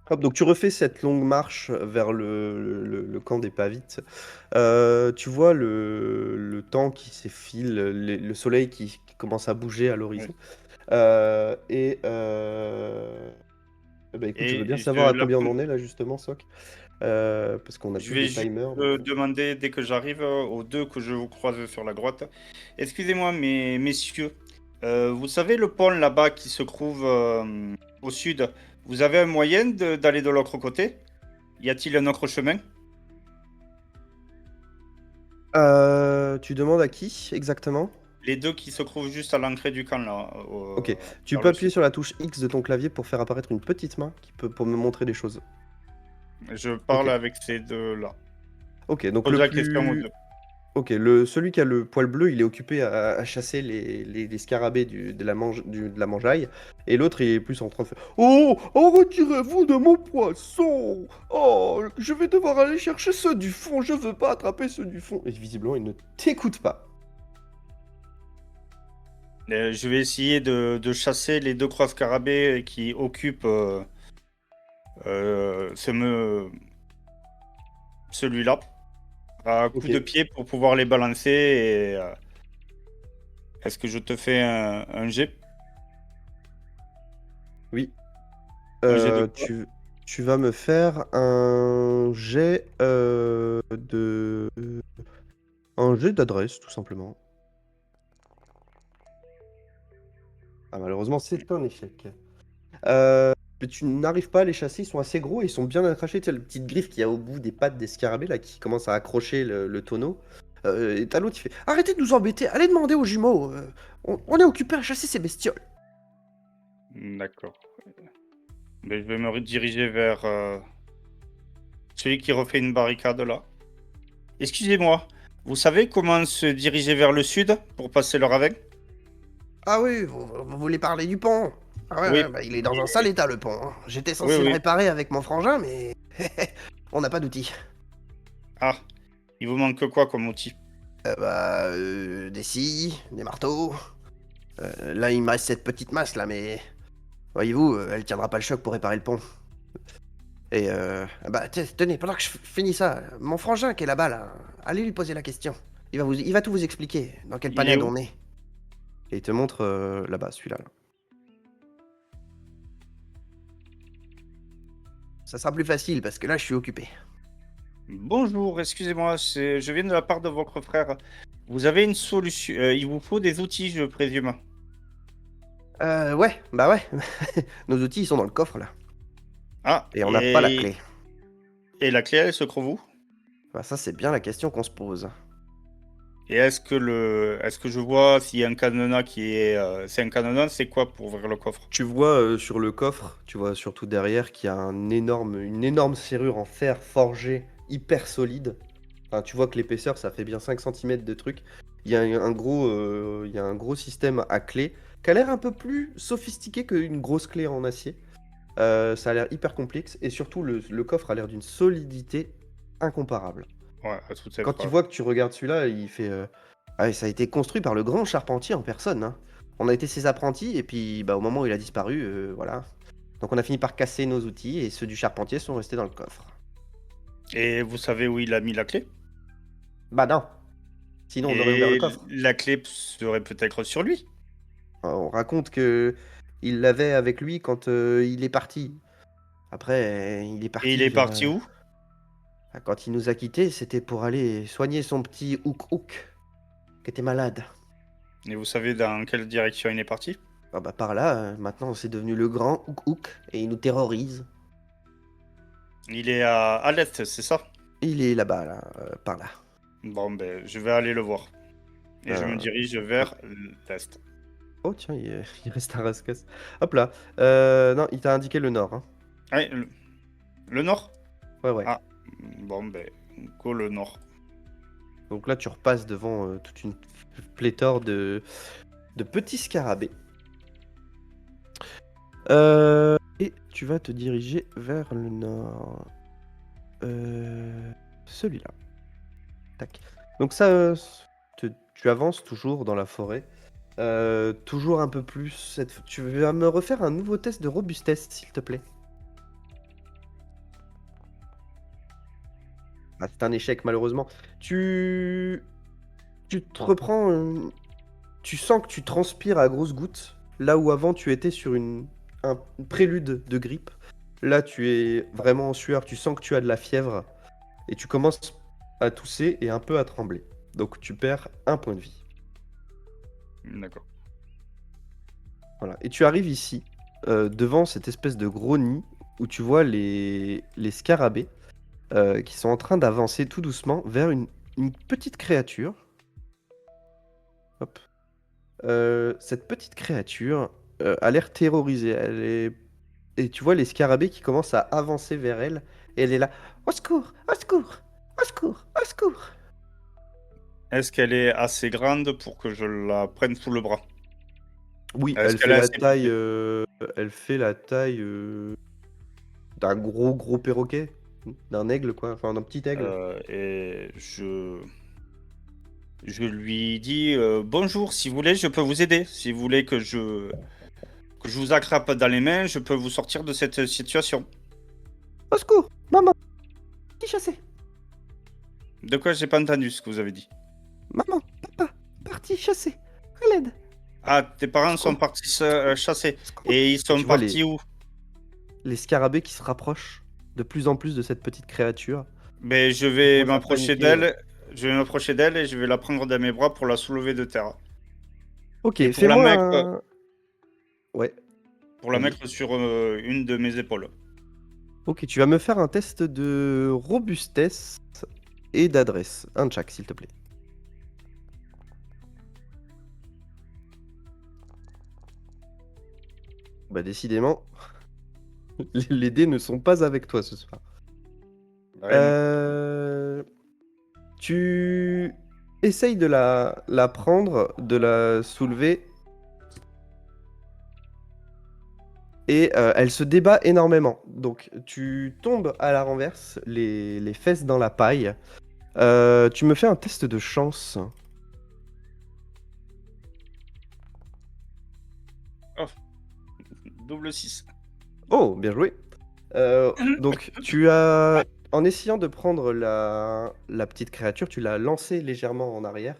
Hop, donc tu refais cette longue marche vers le camp des Pavites. Tu vois le temps qui s'effile, le soleil qui commence à bouger à Oui. l'horizon. Et bah, écoute, je veux bien Et savoir je, à la combien on en est là justement, Soc. Parce qu'on a Je tous vais des juste timers. Donc. demander dès que j'arrive aux deux que je vous croise sur la droite. Excusez-moi, messieurs, vous savez le pont là-bas qui se trouve au sud, vous avez un moyen d'aller de l'autre côté? Y a-t-il un autre chemin? Tu demandes à qui exactement? Les deux qui se trouvent juste à l'entrée du camp là, Ok, tu vers peux le appuyer sud. sur la touche X de ton clavier pour faire apparaître une petite main qui peut pour me montrer des choses. Je Ok. parle avec ces deux-là. Ok, donc Pose le la question aux plus. deux. Ok, celui qui a le poil bleu, il est occupé à chasser les scarabées de la mangeaille, et l'autre il est plus en train de faire Oh, oh, retirez-vous de mon poisson! Oh, je vais devoir aller chercher ceux du fond, je veux pas attraper ceux du fond. Et visiblement, il ne t'écoute pas. Je vais essayer de chasser les deux croix-scarabées qui occupent euh, ce me- celui-là. À coup Ok, de pied pour pouvoir les balancer. Et, est-ce que je te fais un jet? oui. Un jet de quoi? Tu vas me faire un jet de. Un jet d'adresse, tout simplement. Ah, malheureusement, c'est un échec. Mais tu n'arrives pas à les chasser, ils sont assez gros et ils sont bien accrochés. Tu sais, le petite griffe qu'il y a au bout des pattes des scarabées là qui commence à accrocher le tonneau. Et t'as l'autre qui fait Arrêtez de nous embêter, allez demander aux jumeaux. On est occupé à chasser ces bestioles. D'accord. Mais je vais me rediriger vers celui qui refait une barricade là. Excusez-moi, vous savez comment se diriger vers le sud pour passer le ravin? Ah oui, vous voulez parler du pont? Ah ouais, Oui, ouais, bah il est dans un sale état le pont, hein. J'étais oui, censé le oui. réparer avec mon frangin, mais on n'a pas d'outils. Ah, il vous manque quoi comme outil? Des scies, des marteaux. Là, il me reste cette petite masse là, mais voyez-vous, elle tiendra pas le choc pour réparer le pont. Et bah tenez, pendant que je finis ça, mon frangin qui est là-bas là, allez lui poser la question. Il va tout vous expliquer dans quelle Il est panade où? on est. Et il te montre là-bas, celui-là. Là. Ça sera plus facile parce que là je suis occupé. Bonjour, excusez-moi, je viens de la part de votre frère. Vous avez une solution? Il vous faut des outils, je présume. Ouais, bah ouais. Nos outils ils sont dans le coffre là. Ah, Et on n'a pas la clé. et la clé, elle se trouve où? Bah ça c'est bien la question qu'on se pose. Et est-ce que je vois s'il y a un cadenas qui est, c'est un cadenas, c'est quoi pour ouvrir le coffre? Tu vois sur le coffre, tu vois surtout derrière qu'il y a une énorme serrure en fer forgé hyper solide. Enfin, tu vois que l'épaisseur, ça fait bien 5 centimètres de truc. Il y a un gros système à clé qui a l'air un peu plus sophistiqué qu'une grosse clé en acier. Ça a l'air hyper complexe et surtout le coffre a l'air d'une solidité incomparable. Ouais, à toutes ces Quand il phrases. voit que tu regardes celui-là, il fait Ah ouais, ça a été construit par le grand charpentier en personne, hein. On a été ses apprentis et puis bah, au moment où il a disparu, voilà. Donc on a fini par casser nos outils et ceux du charpentier sont restés dans le coffre. Et vous savez où il a mis la clé? Bah non, sinon on aurait ouvert le Et coffre. la clé serait peut-être sur lui. On raconte que il l'avait avec lui quand il est parti. Après, il est Et il est parti. parti où? Ah, quand il nous a quittés, c'était pour aller soigner son petit Houk qui était malade. Et vous savez dans quelle direction il est parti? Ah bah par là, maintenant c'est devenu le grand Houk et il nous terrorise. Il est à l'est, c'est ça? Il est là-bas, là, par là. Bon, ben, je vais aller le voir. Et je me Euh, dirige vers l'est. Oh tiens, il reste un rascasse. Hop là. Non, il t'a indiqué le nord. Hein. Ouais, le nord? Ouais, ouais. Ah, bon, ben, go le nord. Donc là, tu repasses devant toute une pléthore de petits scarabées. Et tu vas te diriger vers le nord. Celui-là. Tac. Donc ça, tu avances toujours dans la forêt. Toujours un peu plus. Tu vas me refaire un nouveau test de robustesse, s'il te plaît. Ah, c'est un échec, malheureusement. Tu te reprends. Tu sens que tu transpires à grosses gouttes. Là où avant, tu étais sur un prélude de grippe. Là, tu es vraiment en sueur. Tu sens que tu as de la fièvre. Et tu commences à tousser et un peu à trembler. Donc, tu perds un point de vie. D'accord. Voilà. Et tu arrives ici, devant cette espèce de gros nid, où tu vois les scarabées qui sont en train d'avancer tout doucement vers une petite créature. Hop. Cette petite créature a l'air terrorisée. Et tu vois les scarabées qui commencent à avancer vers elle. Et elle est là. Au secours! Au secours! Au secours! Au secours! Est-ce qu'elle est assez grande pour que je la prenne sous le bras? Oui, Est-ce qu'elle est assez petite? elle fait la taille d'un gros perroquet, d'un aigle quoi, enfin d'un petit aigle. Et je lui dis bonjour, si vous voulez, je peux vous aider. Si vous voulez que je vous attrape dans les mains, je peux vous sortir de cette situation. Au secours! Maman! Qui chassé? De quoi j'ai pas entendu ce que vous avez dit? Maman! Papa! Parti chasser! À l'aide! Ah, tes parents sont Secours! partis chasser. Secours! Et ils Et sont tu vois partis où? les scarabées qui se rapprochent de plus en plus de cette petite créature. Mais je Ils vais commencent à m'approcher paniquer. d'elle. Je vais m'approcher d'elle et je vais la prendre dans mes bras pour la soulever de terre. Ok, Et fais-moi un... Ouais, pour la vas-y. mettre sur une de mes épaules. Ok, tu vas me faire un test de robustesse et d'adresse. Un de chaque, s'il te plaît. Bah décidément, les dés ne sont pas avec toi ce soir. Vraiment. Tu essayes de la prendre, de la soulever, et elle se débat énormément. Donc tu tombes à la renverse, les fesses dans la paille. Tu me fais un test de chance. Oh, double 6. Oh, bien joué. Donc tu as, en essayant de prendre la petite créature, tu l'as lancée légèrement en arrière.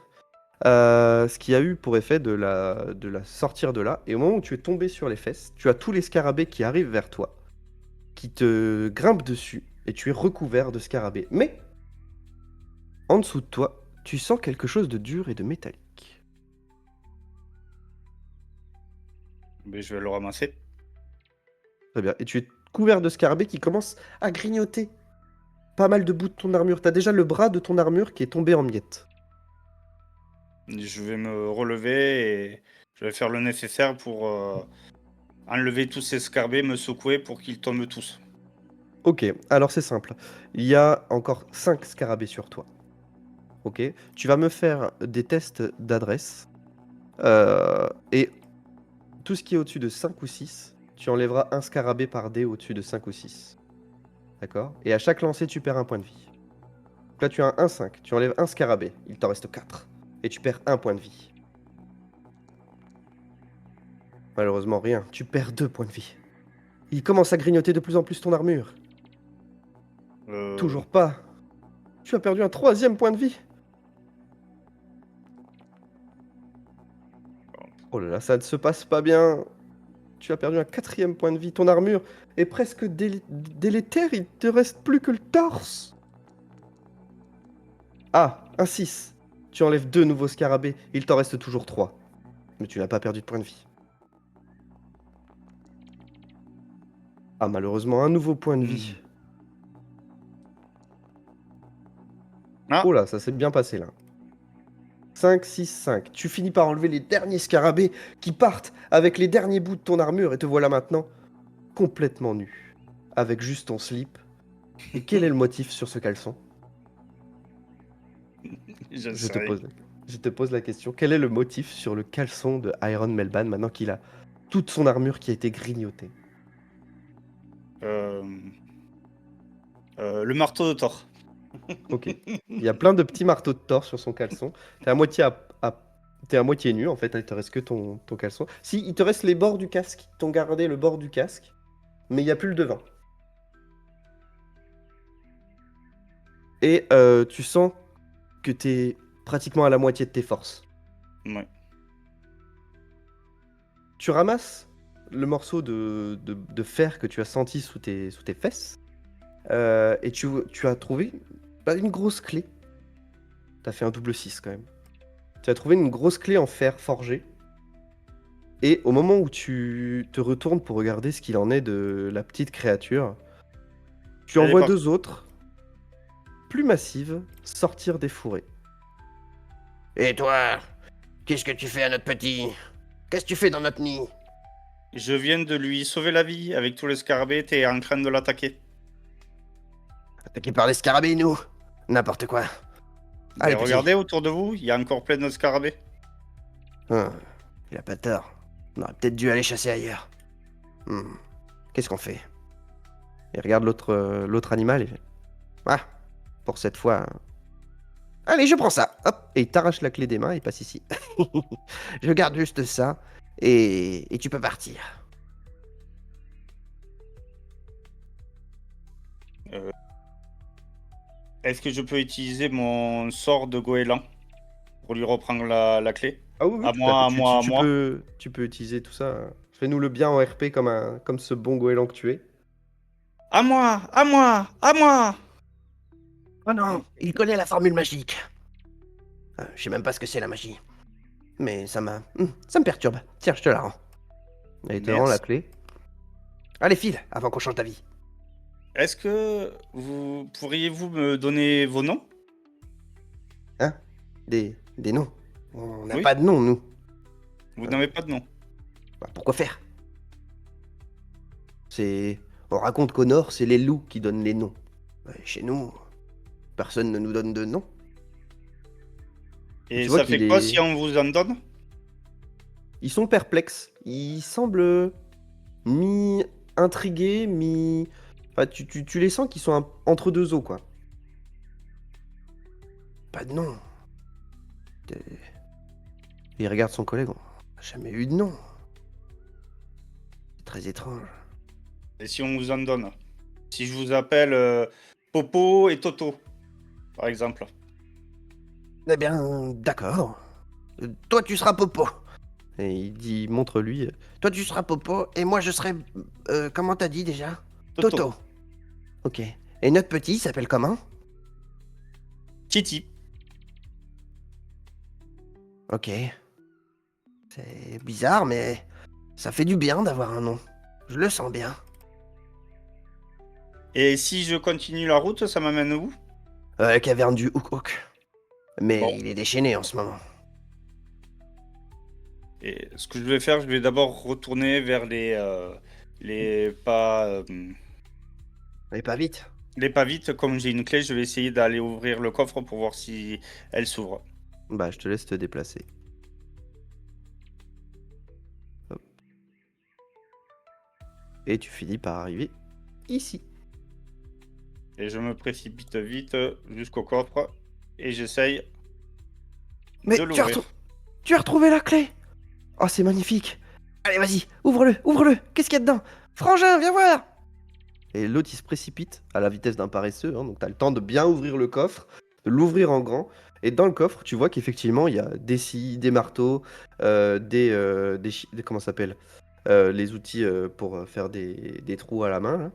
Ce qui a eu pour effet de la sortir de là. Et au moment où tu es tombé sur les fesses, tu as tous les scarabées qui arrivent vers toi, qui te grimpent dessus, et tu es recouvert de scarabées. Mais, en dessous de toi, tu sens quelque chose de dur et de métallique. Mais je vais le ramasser. Très bien. Et tu es couvert de scarabées qui commencent à grignoter pas mal de bouts de ton armure. T'as déjà le bras de ton armure qui est tombé en miettes. Je vais me relever et je vais faire le nécessaire pour enlever tous ces scarabées, me secouer pour qu'ils tombent tous. Ok, alors c'est simple. Il y a encore 5 scarabées sur toi. Ok, tu vas me faire des tests d'adresse. Et tout ce qui est au-dessus de 5 ou 6, tu enlèveras un scarabée par dé au-dessus de 5 ou 6. D'accord? Et à chaque lancer, tu perds un point de vie. Donc là, tu as un 1-5. Tu enlèves un scarabée. Il t'en reste 4. Et tu perds un point de vie. Malheureusement, rien. Tu perds 2 points de vie. Il commence à grignoter de plus en plus ton armure. Toujours pas. Tu as perdu un 3e point de vie. Oh là là, ça ne se passe pas bien. Tu as perdu un 4e point de vie. Ton armure est presque délétère. Il te reste plus que le torse. Ah, un 6. Tu enlèves 2 nouveaux scarabées, il t'en reste toujours 3. Mais tu n'as pas perdu de points de vie. Ah, malheureusement, un nouveau point de vie. Ah, Oh là, ça s'est bien passé là. 5, 6, 5. Tu finis par enlever les derniers scarabées qui partent avec les derniers bouts de ton armure et te voilà maintenant complètement nu. Avec juste ton slip. Et quel est le motif sur ce caleçon? je Je sais te rien. pose, je te pose la question. Quel est le motif sur le caleçon de Iron Melban maintenant qu'il a toute son armure qui a été grignotée? Euh, le marteau de Thor. Ok. Il y a plein de petits marteaux de Thor sur son caleçon. T'es à moitié T'es à moitié nu en fait, il te reste que ton caleçon. Si, il te reste les bords du casque. T'ont gardé le bord du casque, mais il n'y a plus le devant. Et tu sens que t'es pratiquement à la moitié de tes forces. Ouais. Tu ramasses le morceau de fer que tu as senti sous tes fesses. Et tu as trouvé une grosse clé. T'as fait un double 6 quand même. Tu as trouvé une grosse clé en fer forgé. Et au moment où tu te retournes pour regarder ce qu'il en est de la petite créature, tu en Elle est vois partie. 2 autres, plus massives, sortir des fourrés. Et toi, qu'est-ce que tu fais à notre petit? Qu'est-ce que tu fais dans notre nid? Je viens de lui sauver la vie avec tous les scarabées. T'es en train de l'attaquer. Attaqué par les scarabées, nous? N'importe quoi. Mais Allez, petit. regardez autour de vous, il y a encore plein de scarabées. Hum, il a pas tort. On aurait peut-être dû aller chasser ailleurs. Qu'est-ce qu'on fait? Il regarde l'autre animal et fait, ah, pour cette fois. Allez, je prends ça. Hop. Et il t'arrache la clé des mains et il passe ici. Je garde juste ça. Et tu peux partir. Est-ce que je peux utiliser mon sort de goéland pour lui reprendre la clé? Ah oui, oui, À tout à moi, fait. à moi, à moi. Tu peux utiliser tout ça. Fais-nous le bien en RP comme ce bon goéland que tu es. À moi, à moi, à moi. Oh non, il connaît la formule magique. Je sais même pas ce que c'est la magie. Mais ça me perturbe. Tiens, je te la rends. Et il te rend la Merci. clé. Allez, file, avant qu'on change ta vie. Est-ce que vous pourriez-vous me donner vos noms? Hein? Des noms. On n'a Oui. pas de nom, nous. Vous n'avez pas de nom. Bah, pourquoi faire? On raconte qu'au nord, c'est les loups qui donnent les noms. Chez nous, Personne ne nous donne de nom. Et Tu vois ça fait qu'il quoi est- si on vous en donne? Ils sont perplexes. Ils semblent mi-intrigués, mi... Enfin, tu les sens qu'ils sont entre deux eaux, quoi. pas de nom. Il regarde son collègue. On n'a jamais eu de nom. C'est très étrange. Et si on vous en donne? Si je vous appelle Popo et Toto, par exemple. Eh bien, d'accord. Toi, tu seras Popo. Et il montre lui. Toi, tu seras Popo, et moi, je serai... comment t'as dit, déjà? Toto. Toto. Ok. Et notre petit s'appelle comment? Kitty. Ok. C'est bizarre, mais ça fait du bien d'avoir un nom. Je le sens bien. Et si je continue la route, ça m'amène où? Caverne du Houk. Mais Bon. il est déchaîné en ce moment. Et ce que je vais faire, je vais d'abord retourner vers les pas Mais pas vite. les pas vite. Comme j'ai une clé, je vais essayer d'aller ouvrir le coffre pour voir si elle s'ouvre. Bah, je te laisse te déplacer. Hop. Et tu finis par arriver ici. Et je me précipite vite jusqu'au coffre et j'essaye Mais de tu as, l'ouvrir. tu as retrouvé la clé. Oh, c'est magnifique. Allez, vas-y, ouvre-le. Qu'est-ce qu'il y a dedans? Frangin, viens voir. Et l'autre, il se précipite à la vitesse d'un paresseux. Hein, donc, tu as le temps de bien ouvrir le coffre, de l'ouvrir en grand. Et dans le coffre, tu vois qu'effectivement, il y a des scies, des marteaux, comment ça s'appelle les outils pour faire des trous à la main. Là.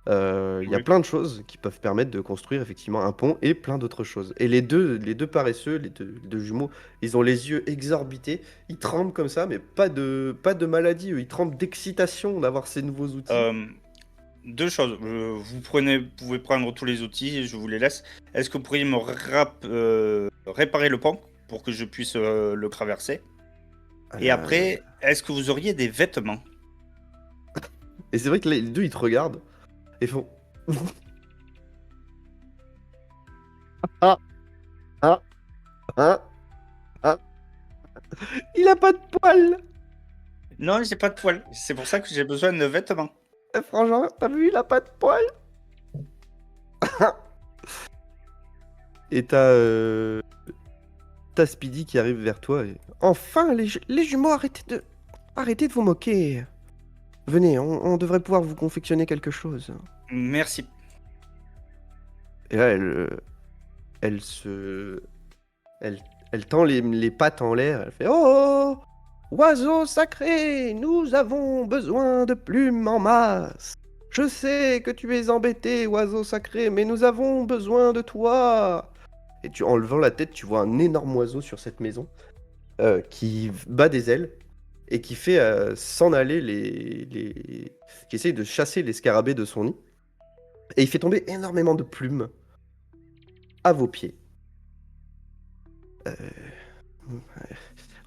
Il y a Oui. plein de choses qui peuvent permettre de construire effectivement un pont et plein d'autres choses. Et les deux paresseux, les deux jumeaux, ils ont les yeux exorbités, ils tremblent comme ça, mais pas de maladie, eux, ils tremblent d'excitation d'avoir ces nouveaux outils. Euh, Deux choses. Pouvez prendre tous les outils et je vous les laisse. Est-ce que vous pourriez me réparer le pont pour que je puisse le traverser? Et Euh, après, est-ce que vous auriez des vêtements? Et c'est vrai que les deux, ils te regardent et font... Ah, ah, ah, ah. Il a pas de poils. Non, j'ai pas de poils. C'est pour ça que j'ai besoin de vêtements. Frangin, t'as vu, il a pas de poils. Et t'as Speedy qui arrive vers toi et... Enfin, les jumeaux, arrêtez de vous moquer. Venez, on devrait pouvoir vous confectionner quelque chose. Merci. Et là, elle se... Elle, elle tend les pattes en l'air, elle fait Oh, oiseau sacré, nous avons besoin de plumes en masse. Je sais que tu es embêté, oiseau sacré, mais nous avons besoin de toi. Et en levant la tête, tu vois un énorme oiseau sur cette maison qui bat des ailes et qui fait s'en aller qui essaye de chasser les scarabées de son nid. Et il fait tomber énormément de plumes à vos pieds. Euh,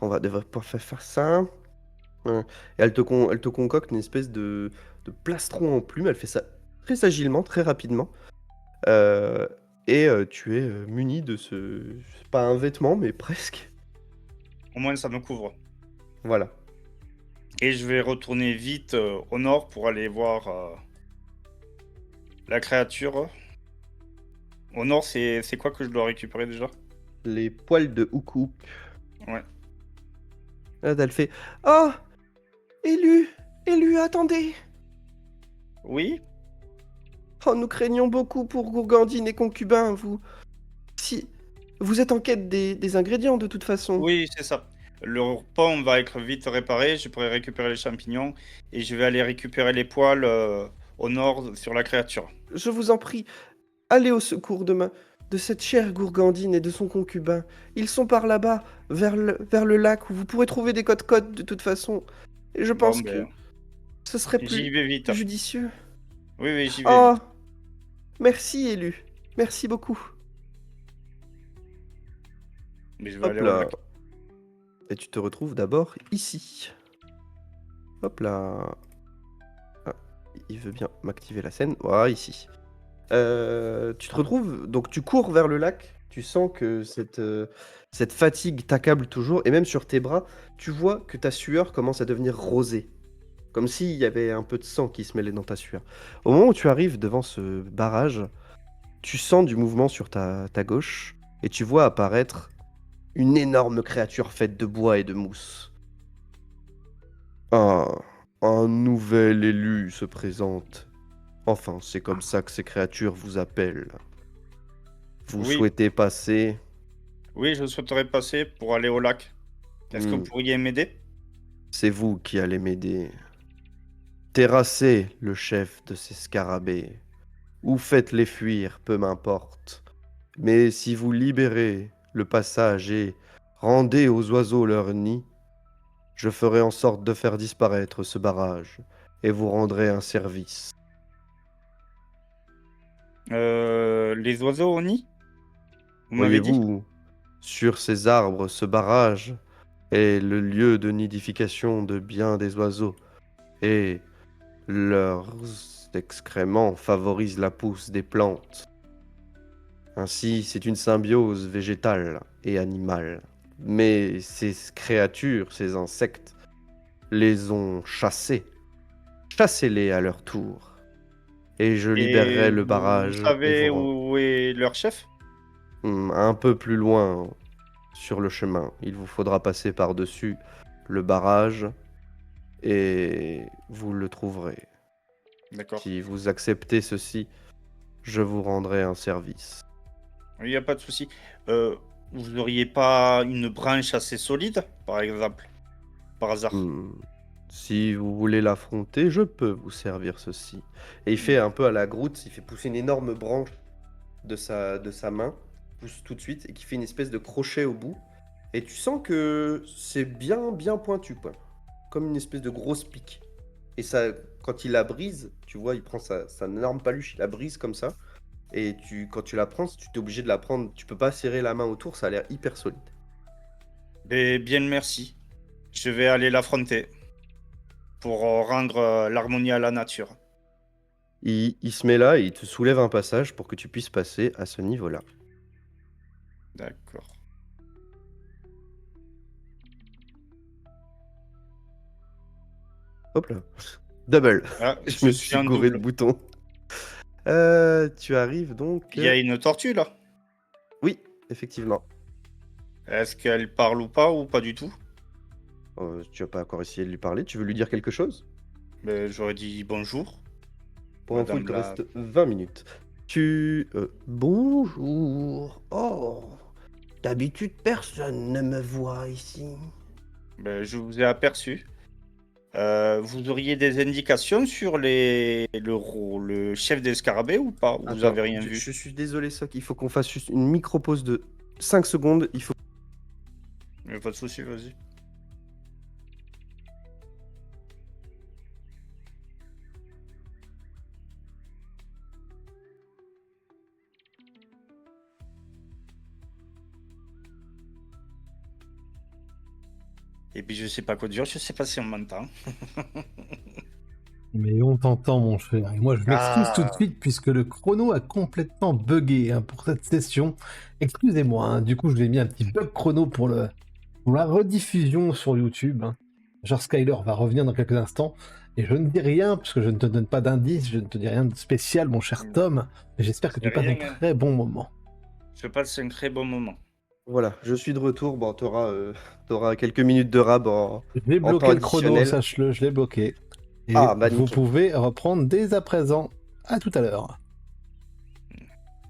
On va devrait pouvoir faire ça. Et elle te concocte une espèce de plastron en plumes. Elle fait ça très agilement, très rapidement. Euh, Tu es muni de ce... C'est pas un vêtement, mais presque. Au moins, ça me couvre. Voilà. Et je vais retourner vite au nord pour aller voir la créature. Au nord, c'est quoi que je dois récupérer déjà? Les poils de Houk. Ouais. Là, elle fait Oh, élu, attendez. Oui? Oh, nous craignons beaucoup pour Gourgandine et Concubin, Si... Vous êtes en quête des ingrédients, de toute façon. Oui, c'est ça. Le pont va être vite réparé, je pourrai récupérer les champignons et je vais aller récupérer les poils au nord sur la créature. Je vous en prie, allez au secours de cette chère Gourgandine et de son concubin. Ils sont par là-bas, vers le lac, où vous pourrez trouver des codes de toute façon. Et je Bon, pense ben, que ce serait j'y plus vais vite. judicieux. Oui, oui, j'y vais Oh, vite. merci, élu. Merci beaucoup. Mais je vais Hop aller au là. lac. Et tu te retrouves d'abord ici. Hop là. Ah, il veut bien m'activer la scène. Voilà, ici. Tu te retrouves, donc tu cours vers le lac, tu sens que cette fatigue t'accable toujours, et même sur tes bras, tu vois que ta sueur commence à devenir rosée, comme s'il y avait un peu de sang qui se mêlait dans ta sueur. Au moment où tu arrives devant ce barrage, tu sens du mouvement sur ta gauche, et tu vois apparaître une énorme créature faite de bois et de mousse. Un nouvel élu se présente. Enfin, c'est comme ça que ces créatures vous appellent. Vous Oui, souhaitez passer? oui, je souhaiterais passer pour aller au lac. Est-ce que vous Hmm, pourriez m'aider? c'est vous qui allez m'aider. Terrassez le chef de ces scarabées, ou faites-les fuir, peu m'importe. Mais si vous libérez le passage et rendez aux oiseaux leur nid, je ferai en sorte de faire disparaître ce barrage et vous rendrai un service. Les oiseaux au nid? Vous m'avez dit? Voyez-vous, sur ces arbres, ce barrage est le lieu de nidification de bien des oiseaux, et leurs excréments favorisent la pousse des plantes. Ainsi, c'est une symbiose végétale et animale. Mais ces créatures, ces insectes, les ont chassés. Chassez-les à leur tour, et je Et libérerai le vous barrage et savez vous où est leur chef? un peu plus loin sur le chemin. Il vous faudra passer par-dessus le barrage et vous le trouverez. D'accord. Si vous acceptez ceci, je vous rendrai un service. Il n'y a pas de souci. Vous n'auriez pas une branche assez solide, par exemple, par hasard? Hmm, Si vous voulez l'affronter, je peux vous servir ceci. Et il fait un peu à la Groot, il fait pousser une énorme branche de sa main, pousse tout de suite, et qui fait une espèce de crochet au bout. Et tu sens que c'est bien pointu, quoi. Comme une espèce de grosse pique. Et ça, quand il la brise, tu vois, il prend sa énorme paluche, il la brise comme ça. Et quand tu la prends, tu es obligé de la prendre. Tu peux pas serrer la main autour, ça a l'air hyper solide. Et bien merci. Je vais aller l'affronter pour rendre l'harmonie à la nature. Il se met là et il te soulève un passage pour que tu puisses passer à ce niveau-là. D'accord. Hop là. Double. Ah, Je me suis suis en gouré de double. boutons. Tu arrives donc. Il y a une tortue là. Oui, effectivement. Est-ce qu'elle parle ou pas du tout? Tu vas pas encore essayé de lui parler. Tu veux lui dire quelque chose? Ben, j'aurais dit bonjour. Pour info, il Madame te la... reste 20 minutes. Bonjour. Oh, d'habitude, personne ne me voit ici. Ben, je vous ai aperçu. Vous auriez des indications sur le chef des scarabées ou pas? Vous Attends, avez rien vu? je suis désolé, Soc. Il faut qu'on fasse juste une micro-pause de 5 secondes. Il faut. Mais pas de souci, vas-y. Et puis je sais pas quoi dire, je sais pas si on m'entend. Mais on t'entend, mon cher. Et moi, je m'excuse tout de suite puisque le chrono a complètement bugué hein, pour cette session. Excusez-moi, hein. Du coup, je lui ai mis un petit bug chrono pour la rediffusion sur YouTube, hein. Genre Skyler va revenir dans quelques instants. Et je ne dis rien, puisque je ne te donne pas d'indice, je ne te dis rien de spécial, mon cher Tom. Mais j'espère que tu passes un Rien, hein. très bon moment. Je passe un très bon moment. Voilà, je suis de retour. Bon, t'auras quelques minutes de rab en J'ai temps bloqué le chrono, additionnel. sache-le, je l'ai bloqué. Et Ah, bah vous nickel. pouvez reprendre dès à présent. À tout à l'heure.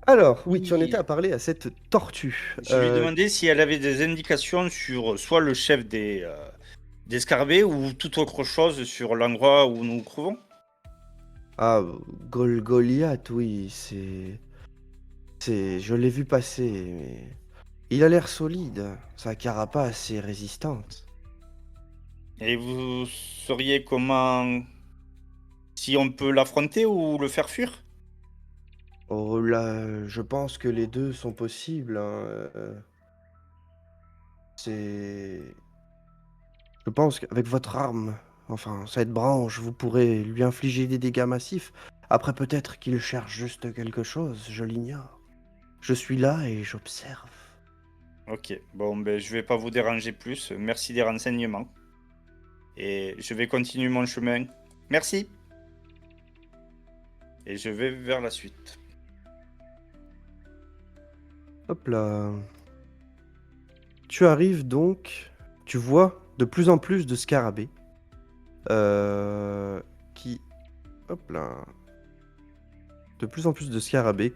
Alors, oui, tu en Oui. étais à parler à cette tortue. Je lui demandais si elle avait des indications sur soit le chef des scarabées ou toute autre chose sur l'endroit où nous nous trouvons. Ah, Goliath, oui, je l'ai vu passer, mais il a l'air solide. Sa carapace est résistante. Et vous sauriez comment... si on peut l'affronter ou le faire fuir? Oh là, je pense que les deux sont possibles, hein, c'est... Je pense qu'avec votre arme, enfin, cette branche, vous pourrez lui infliger des dégâts massifs. Après, peut-être qu'il cherche juste quelque chose, je l'ignore. Je suis là et j'observe. Ok, bon, ben, je vais pas vous déranger plus. Merci des renseignements. Et je vais continuer mon chemin. Merci. Et je vais vers la suite. Hop là. Tu arrives donc, tu vois de plus en plus de scarabées qui... Hop là. De plus en plus de scarabées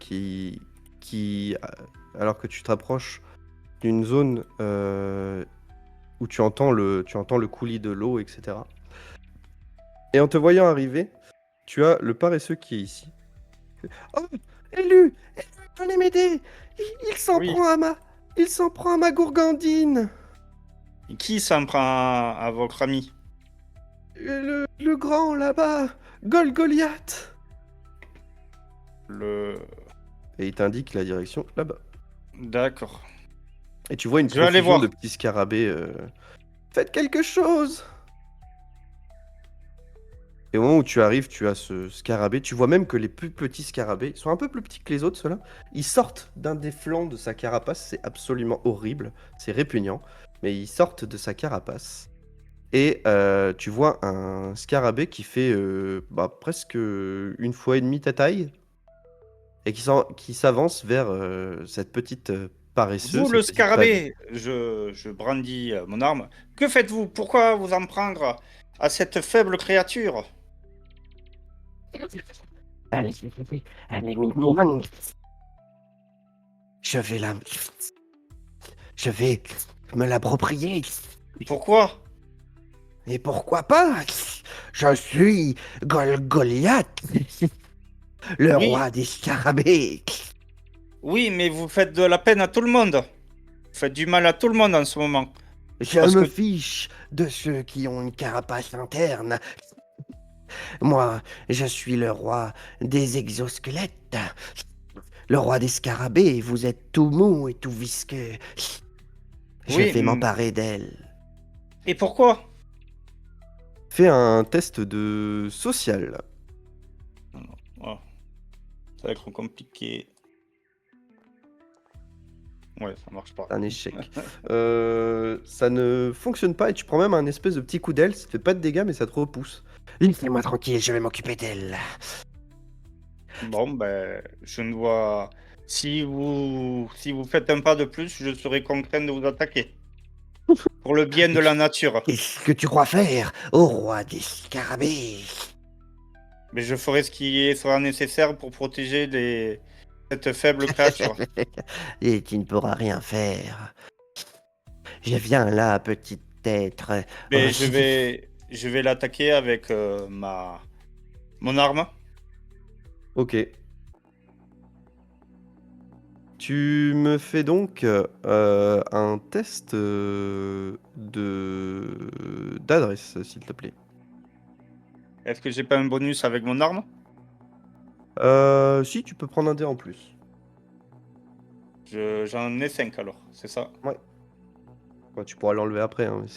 alors que tu te rapproches d'une zone où tu entends le coulis de l'eau, etc. Et en te voyant arriver, tu as le paresseux qui est ici. Oh, élu, venez m'aider. Il s'en Oui. prend à ma gourgandine. Et qui s'en prend à votre ami? Le grand là-bas, Goliath. Et il t'indique la direction là-bas. D'accord. Et tu vois une Je vais aller profusion voir. de petits scarabées. Faites quelque chose. Et au moment où tu arrives, tu as ce scarabée. Tu vois même que les plus petits scarabées sont un peu plus petits que les autres, ceux-là. Ils sortent d'un des flancs de sa carapace. C'est absolument horrible. C'est répugnant. Mais ils sortent de sa carapace. Et tu vois un scarabée qui fait presque 1,5 fois ta taille. Et qui s'avance vers cette petite paresseuse. Vous, le cette petite pâle. scarabée, je brandis mon arme. Que faites-vous? Pourquoi vous en prendre à cette faible créature? Elle est mignonne. Je vais me l'approprier. Pourquoi? Et pourquoi pas? Je suis Goliath, le Oui, roi des scarabées. oui, mais vous faites de la peine à tout le monde. Vous faites du mal à tout le monde en ce moment. Je Parce me que fiche de ceux qui ont une carapace interne. Moi, je suis le roi des exosquelettes. Le roi des scarabées, vous êtes tout mou et tout visqueux. Je oui, vais m'emparer d'elle. et pourquoi? Fais un test de social. Oh, ça va être compliqué. Ouais, ça marche pas. Un échec. Ça ne fonctionne pas et tu prends même un espèce de petit coup d'aile. Ça te fait pas de dégâts, mais ça te repousse. Laissez-moi tranquille, je vais m'occuper d'elle. Bon, ben, je ne vois. Si vous faites un pas de plus, je serai contraint de vous attaquer. Pour le bien de la nature. Qu'est-ce que tu crois faire, ô roi des scarabées? Mais je ferai ce qui sera nécessaire pour protéger cette faible créature. Et tu ne pourras rien faire. Je viens là, petit être. Mais je vais l'attaquer avec mon arme. Ok. Tu me fais donc un test d'adresse, s'il te plaît. Est-ce que j'ai pas un bonus avec mon arme? Si, tu peux prendre un dé en plus. J'en ai 5 alors, c'est ça? Ouais. Ouais, tu pourras l'enlever après, hein, mais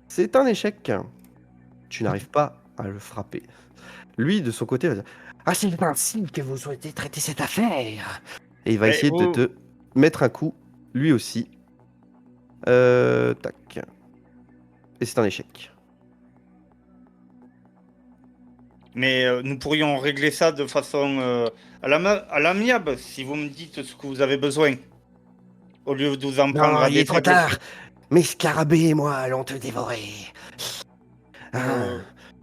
c'est un échec. Tu n'arrives pas à le frapper. Lui, de son côté, va dire, Ah, c'est ainsi que vous souhaitez traiter cette affaire. et il va Mais essayer de vous, te mettre un coup, lui aussi. Tac. Et c'est un échec. mais nous pourrions régler ça de façon à l'amiable si vous me dites ce que vous avez besoin. Au lieu de vous en prendre Non, à il des est trop faibles. tard. Mes scarabées et moi allons te dévorer. Ah,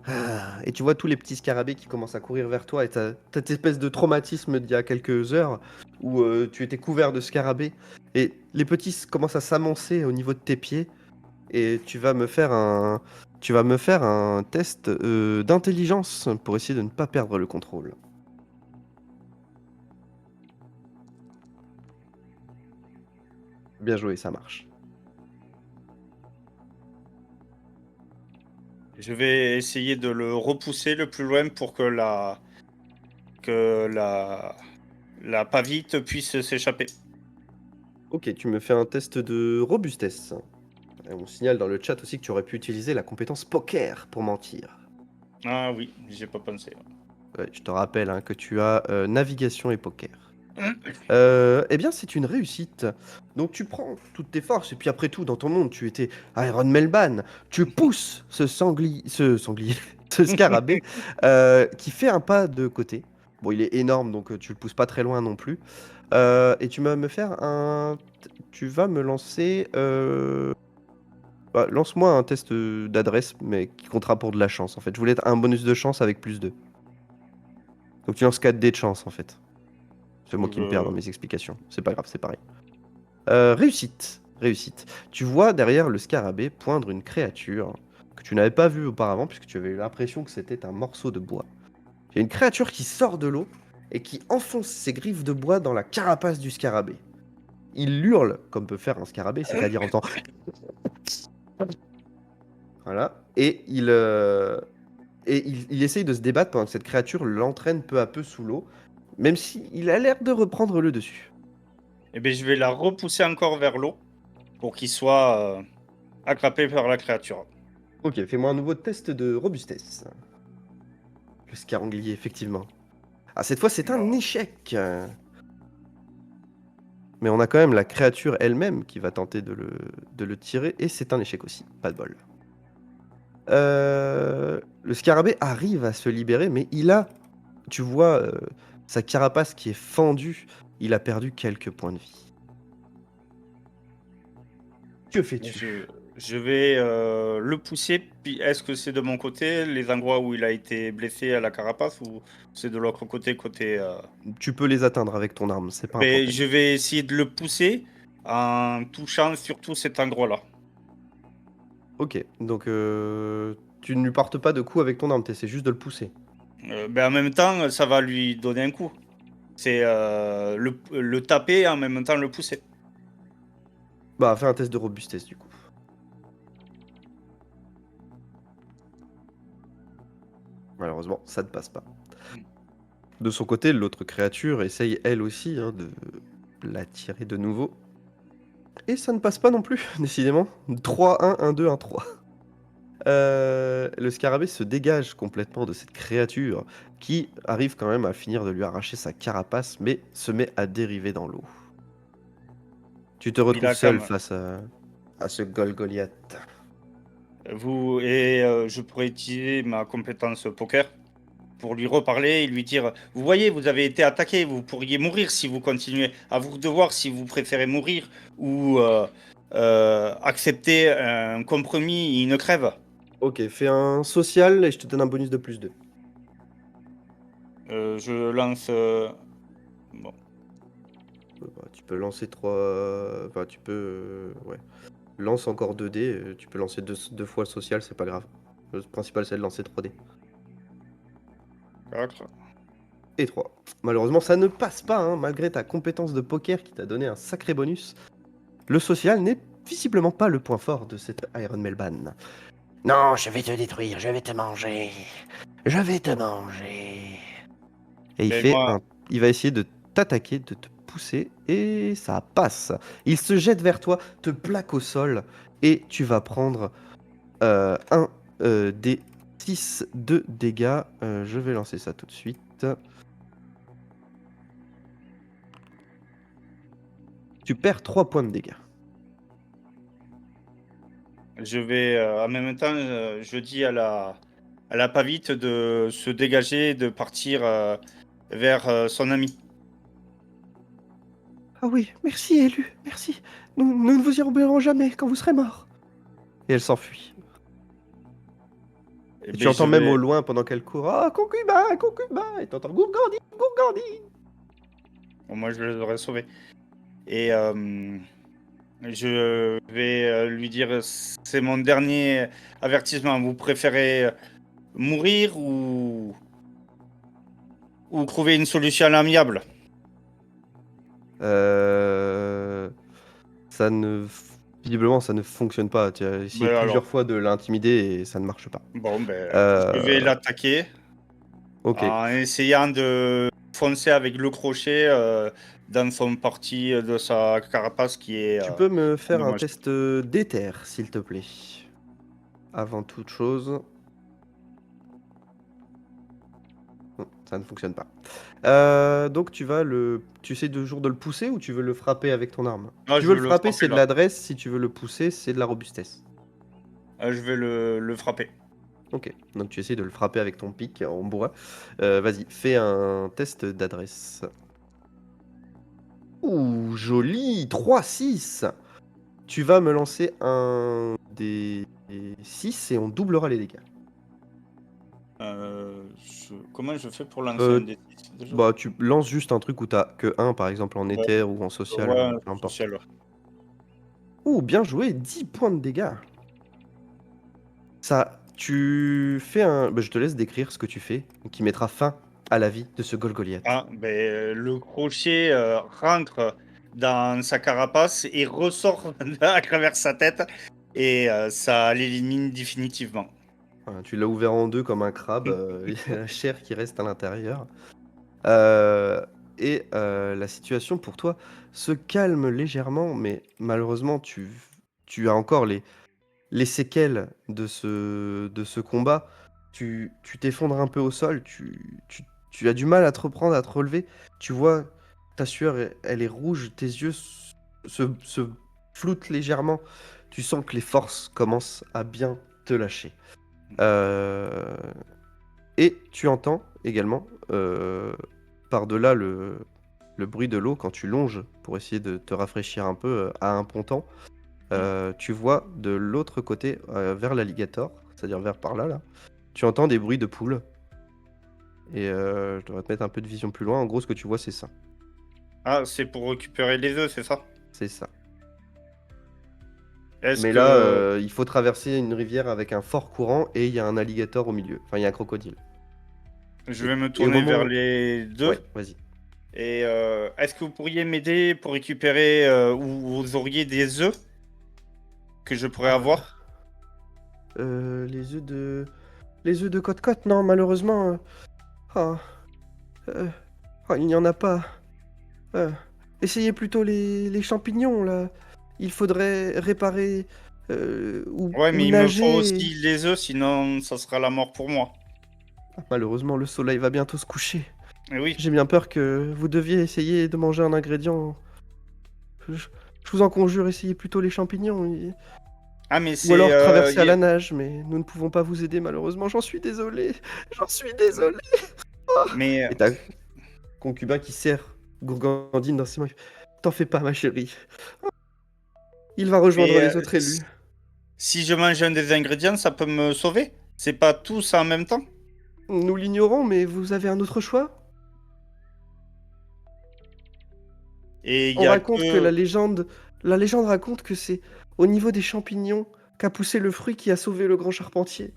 Ah, et tu vois tous les petits scarabées qui commencent à courir vers toi et t'as cette espèce de traumatisme d'il y a quelques heures où tu étais couvert de scarabées et les petits commencent à s'amoncer au niveau de tes pieds et tu vas me faire un test d'intelligence pour essayer de ne pas perdre le contrôle. Bien joué, ça marche. Je vais essayer de le repousser le plus loin pour que la pavite puisse s'échapper. Ok, tu me fais un test de robustesse. Et on signale dans le chat aussi que tu aurais pu utiliser la compétence poker pour mentir. Ah oui, j'y ai pas pensé. Ouais, je te rappelle hein, que tu as navigation et poker. Eh bien, c'est une réussite. Donc, tu prends toutes tes forces, et puis après tout, dans ton monde, tu étais Iron Melban. Tu pousses ce scarabée, qui fait un pas de côté. Bon, il est énorme, donc tu le pousses pas très loin non plus. Et tu vas me faire un. Tu vas me lancer. Lance-moi un test d'adresse, mais qui comptera pour de la chance, en fait. Je voulais un bonus de chance avec plus 2. Donc, tu lances 4 dés de chance, en fait. C'est moi qui me perds dans mes explications. C'est pas grave, c'est pareil. Réussite. Réussite. Tu vois derrière le scarabée poindre une créature que tu n'avais pas vue auparavant, puisque tu avais eu l'impression que c'était un morceau de bois. Il y a une créature qui sort de l'eau et qui enfonce ses griffes de bois dans la carapace du scarabée. Il hurle, comme peut faire un scarabée, c'est-à-dire en temps. Voilà. Et il essaye de se débattre pendant que cette créature l'entraîne peu à peu sous l'eau, même s'il a l'air de reprendre le dessus. Eh bien, je vais la repousser encore vers l'eau pour qu'il soit attrapé par la créature. Ok, fais-moi un nouveau test de robustesse. Le scaranglier, effectivement. Ah, cette fois, c'est un échec. Mais on a quand même la créature elle-même qui va tenter de le tirer, et c'est un échec aussi. Pas de bol. Le scarabée arrive à se libérer, mais tu vois, sa carapace qui est fendue. Il a perdu quelques points de vie. Que fais-tu? Je vais le pousser. Puis est-ce que c'est de mon côté, les endroits où il a été blessé à la carapace, ou c'est de l'autre côté, Tu peux les atteindre avec ton arme, c'est pas un Mais problème. je vais essayer de le pousser en touchant surtout cet endroit-là. Ok, donc tu ne lui portes pas de coup avec ton arme, t'essaies juste de le pousser. En même temps, ça va lui donner un coup. C'est le taper et en même temps le pousser. Bah, fais un test de robustesse du coup. Malheureusement, ça ne passe pas. De son côté, l'autre créature essaye elle aussi hein, de l'attirer de nouveau. Et ça ne passe pas non plus, décidément. 3-1, 1-2, 1-3. Le scarabée se dégage complètement de cette créature qui arrive quand même à finir de lui arracher sa carapace, mais se met à dériver dans l'eau. Tu te retrouves seul Bilakam, face à ce Golgoliath. je pourrais utiliser ma compétence poker pour lui reparler et lui dire, vous voyez, vous avez été attaqué, vous pourriez mourir si vous continuez. À vous de voir si vous préférez mourir ou accepter un compromis et une crève. Ok, fais un social et je te donne un bonus de plus 2. Je lance... bon. Bah, tu peux lancer 3. Enfin, tu peux. Ouais. Lance encore 2 dés. Tu peux lancer deux fois le social, c'est pas grave. Le principal, c'est de lancer 3 dés. 4. Et 3. Malheureusement, ça ne passe pas, hein, malgré ta compétence de poker qui t'a donné un sacré bonus. Le social n'est visiblement pas le point fort de cet Iron Melban. Non, je vais te détruire, je vais te manger. Je vais te manger. Et Mais moi, il va essayer de t'attaquer, de te pousser, et ça passe. Il se jette vers toi, te plaque au sol, et tu vas prendre un des 6 de dégâts. Je vais lancer ça tout de suite. Tu perds 3 points de dégâts. je vais... en même temps, je dis à la pavite de se dégager, de partir vers son ami. Ah oui, merci, élu, merci. Nous ne vous y oublierons jamais quand vous serez mort. Et elle s'enfuit. Eh Et tu ben, je entends même au vais... loin pendant qu'elle court, ah, concubin, concubin, et t'entends Gourgandi, Gourgandi. Bon, moi, je les aurais sauvés. Et je vais lui dire, c'est mon dernier avertissement. Vous préférez mourir ou trouver une solution amiable? Euh... Ça ne... Visiblement, ça ne fonctionne pas. Tu as essayé Ben alors, plusieurs fois de l'intimider et ça ne marche pas. bon, je vais Euh... l'attaquer Ok. en essayant de foncer avec le crochet dans son partie de sa carapace qui est Tu peux me faire un endommagée. test d'éther, s'il te plaît. Avant toute chose. Ça ne fonctionne pas. Donc tu essaies toujours de le pousser ou tu veux le frapper avec ton arme? Si Ah, tu je veux veux le le frapper, frapper c'est de là. l'adresse. Si tu veux le pousser, c'est de la robustesse. Je vais le frapper. Ok. Donc tu essaies de le frapper avec ton pic en bois. Vas-y, fais un test d'adresse. Ouh, joli! 3-6. Tu vas me lancer un des 6 et on doublera les dégâts. Comment je fais pour lancer un Euh, des 6 déjà? Bah, tu lances juste un truc où t'as que 1, par exemple en Ouais, éther ou en social, ouais, peu importe. social. Ouh, bien joué, 10 points de dégâts. Ça, tu fais un... Bah, je te laisse décrire ce que tu fais, qui mettra fin à la vie de ce Golgoliath. Le crochet rentre dans sa carapace et ressort à travers sa tête et ça l'élimine définitivement. Voilà, tu l'as ouvert en deux comme un crabe, il y a la chair qui reste à l'intérieur. Euh, la situation pour toi se calme légèrement, mais malheureusement, tu as encore les séquelles de ce combat. Tu t'effondres un peu au sol, tu as du mal à te reprendre, à te relever. Tu vois, ta sueur, elle est rouge, tes yeux se floutent légèrement. Tu sens que les forces commencent à bien te lâcher. Euh, Et tu entends également, par-delà le bruit de l'eau, quand tu longes pour essayer de te rafraîchir un peu à un ponton, tu vois de l'autre côté, vers l'alligator, c'est-à-dire vers par là, tu entends des bruits de poules. Et je devrais te mettre un peu de vision plus loin. En gros, ce que tu vois, c'est ça. Ah, c'est pour récupérer les œufs, c'est ça? C'est ça. Est-ce Mais là, que il faut traverser une rivière avec un fort courant et il y a un alligator au milieu. Enfin, il y a un crocodile. je Et, vais me et au tourner vers moment... les deux? Ouais, vas-y. Et est-ce que vous pourriez m'aider pour récupérer ou vous auriez des œufs que je pourrais avoir? Les œufs de... Les œufs de Côte-Côte, non, malheureusement. Ah, euh, il n'y en a pas. Euh, Essayez plutôt les champignons, là. Il faudrait réparer Ouais, ou mais il me faut nager. aussi les œufs, sinon ça sera la mort pour moi. Malheureusement, le soleil va bientôt se coucher. Et oui. J'ai bien peur que vous deviez essayer de manger un ingrédient. Je, je vous en conjure, essayez plutôt les champignons. Ah, mais Ou c'est alors traverser à la nage, mais nous ne pouvons pas vous aider, malheureusement. J'en suis désolé. J'en suis désolé. mais Et t'as concubin qui serre Gourgandine dans ses mains. T'en fais pas, ma chérie. Il va rejoindre mais les autres élus. si je mange un des ingrédients, ça peut me sauver? C'est pas tout ça en même temps? Nous l'ignorons, mais vous avez un autre choix? Et il On y a raconte que que la légende raconte que c'est au niveau des champignons qu'a poussé le fruit qui a sauvé le grand charpentier.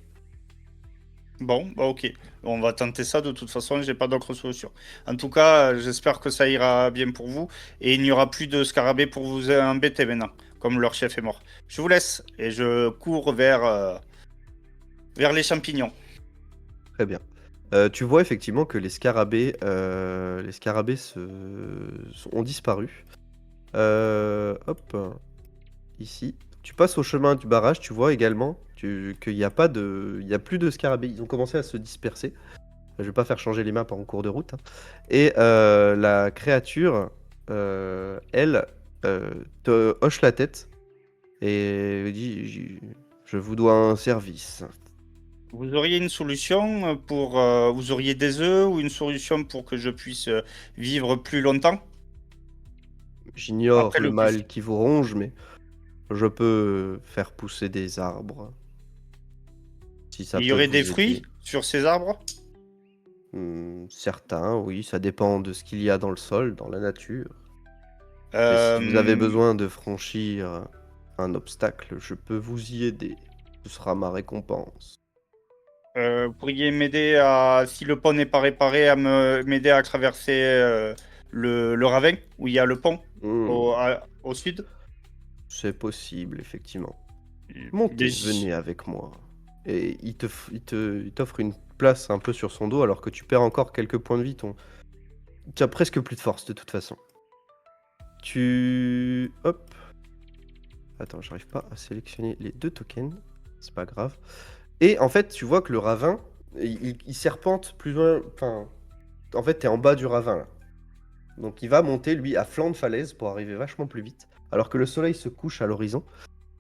bon, bah ok, on va tenter ça de toute façon, j'ai pas d'autre solution. En tout cas, j'espère que ça ira bien pour vous et il n'y aura plus de scarabées pour vous embêter maintenant, comme leur chef est mort. Je vous laisse et je cours vers les champignons. Très bien. Tu vois effectivement que les scarabées ont disparu. Hop, ici. Tu passes au chemin du barrage, tu vois également qu'il n'y a pas il y a plus de scarabées. Ils ont commencé à se disperser. Je vais pas faire changer les maps en cours de route, hein. Et la créature, elle, te hoche la tête et dit, je vous dois un service. Vous auriez une solution vous auriez des œufs ou une solution pour que je puisse vivre plus longtemps J'ignore après le le coup? mal qui vous ronge, mais je peux faire pousser des arbres, si ça Il y peut aurait des vous fruits aider. sur ces arbres? Certains, oui, ça dépend de ce qu'il y a dans le sol, dans la nature. Et si vous avez Euh, besoin de franchir un obstacle, je peux vous y aider. Ce sera ma récompense. Vous pourriez m'aider si le pont n'est pas réparé, m'aider à traverser le ravin où il y a le pont Hmm, au sud? c'est possible, effectivement. Des- Montez, venez avec moi. Et il t'offre une place un peu sur son dos alors que tu perds encore quelques points de vie. Tu as presque plus de force de toute façon. Hop. Attends, j'arrive pas à sélectionner les deux tokens. C'est pas grave. Et en fait, tu vois que le ravin, il serpente plus loin. Enfin, en fait, t'es en bas du ravin là. Donc il va monter, lui, à flanc de falaise pour arriver vachement plus vite. Alors que le soleil se couche à l'horizon.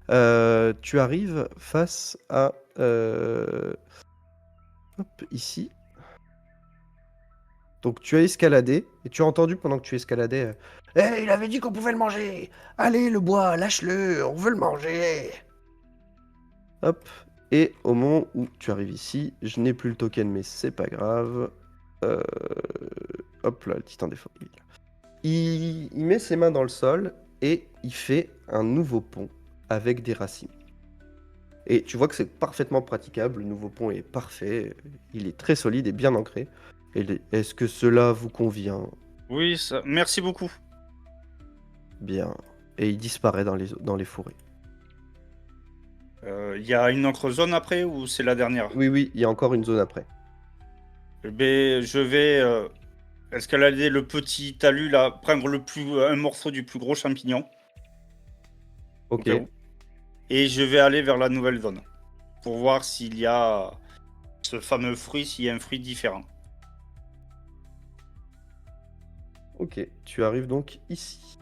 Tu arrives face à... hop, ici. Donc tu as escaladé, et tu as entendu pendant que tu escaladais... Eh, il avait dit qu'on pouvait le manger. Allez, le bois, lâche-le, on veut le manger. hop. Et au moment où tu arrives ici, je n'ai plus le token, mais c'est pas grave. Euh, hop là, le titan des forêts. Il met ses mains dans le sol et il fait un nouveau pont avec des racines. Et tu vois que c'est parfaitement praticable, le nouveau pont est parfait, il est très solide et bien ancré. Est-ce que cela vous convient? Oui, merci beaucoup. Bien. Et il disparaît dans les forêts. Il y a une autre zone après ou c'est la dernière? Oui, oui, il y a encore une zone après. Ben, je vais escalader le petit talus là, prendre un morceau du plus gros champignon, au Ok, cas où, et je vais aller vers la nouvelle zone pour voir s'il y a ce fameux fruit, s'il y a un fruit différent. ok. Tu arrives donc ici.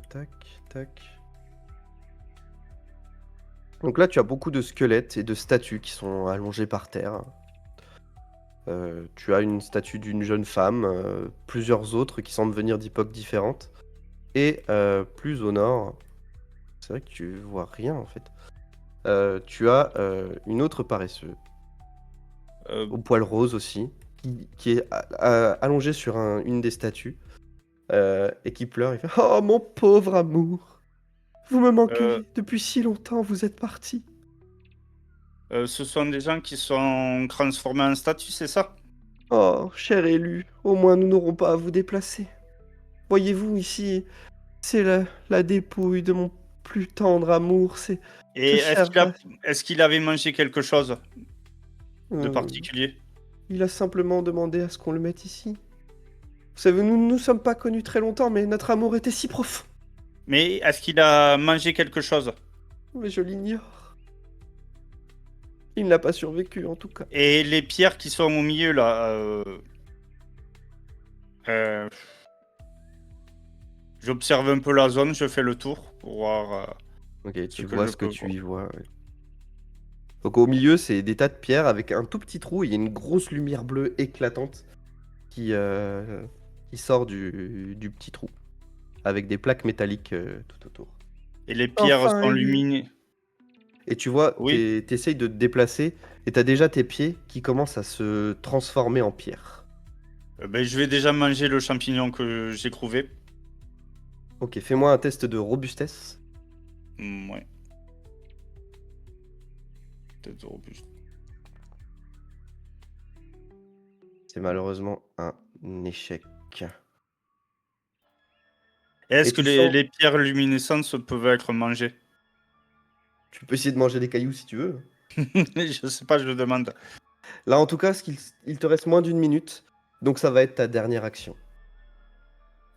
Tac, tac. Donc là, tu as beaucoup de squelettes et de statues qui sont allongées par terre. Tu as une statue d'une jeune femme, plusieurs autres qui semblent venir d'époques différentes. Et plus au nord, c'est vrai que tu vois rien en fait. Tu as une autre paresseuse, Euh, au poil rose aussi, qui est allongée sur une des statues et qui pleure. Il fait Oh mon pauvre amour, Vous me manquez. Euh, Depuis si longtemps, vous êtes parti. Ce sont des gens qui sont transformés en statue, c'est ça? Oh, cher élu, au moins nous n'aurons pas à vous déplacer. Voyez-vous, ici, c'est la dépouille de mon plus tendre amour. C'est Et ce cher. est-ce qu'il avait mangé quelque chose de Euh, particulier? Il a simplement demandé à ce qu'on le mette ici. Vous savez, nous ne nous sommes pas connus très longtemps, mais notre amour était si profond. Mais est-ce qu'il a mangé quelque chose? Mais je l'ignore. Il n'a pas survécu, en tout cas. Et les pierres qui sont au milieu, là, j'observe un peu la zone, je fais le tour pour voir. Ok, tu que vois je ce que peux tu voir. y vois. Ouais. Donc au milieu, c'est des tas de pierres avec un tout petit trou. Il y a une grosse lumière bleue éclatante qui sort du petit trou, avec des plaques métalliques tout autour. Et les pierres Enfin, sont élu. lumineuses. Et tu vois, Oui. t'essayes de te déplacer, et t'as déjà tes pieds qui commencent à se transformer en pierre. Ben, je vais déjà manger le champignon que j'ai trouvé. Ok, fais-moi un test de robustesse. Ouais. Peut-être robuste. C'est malheureusement un échec. Est-ce Et que tu sens... les pierres luminescentes peuvent être mangées? Tu peux essayer de manger des cailloux si tu veux. Je sais pas, je le demande. Là, en tout cas, il te reste moins d'une minute, donc ça va être ta dernière action.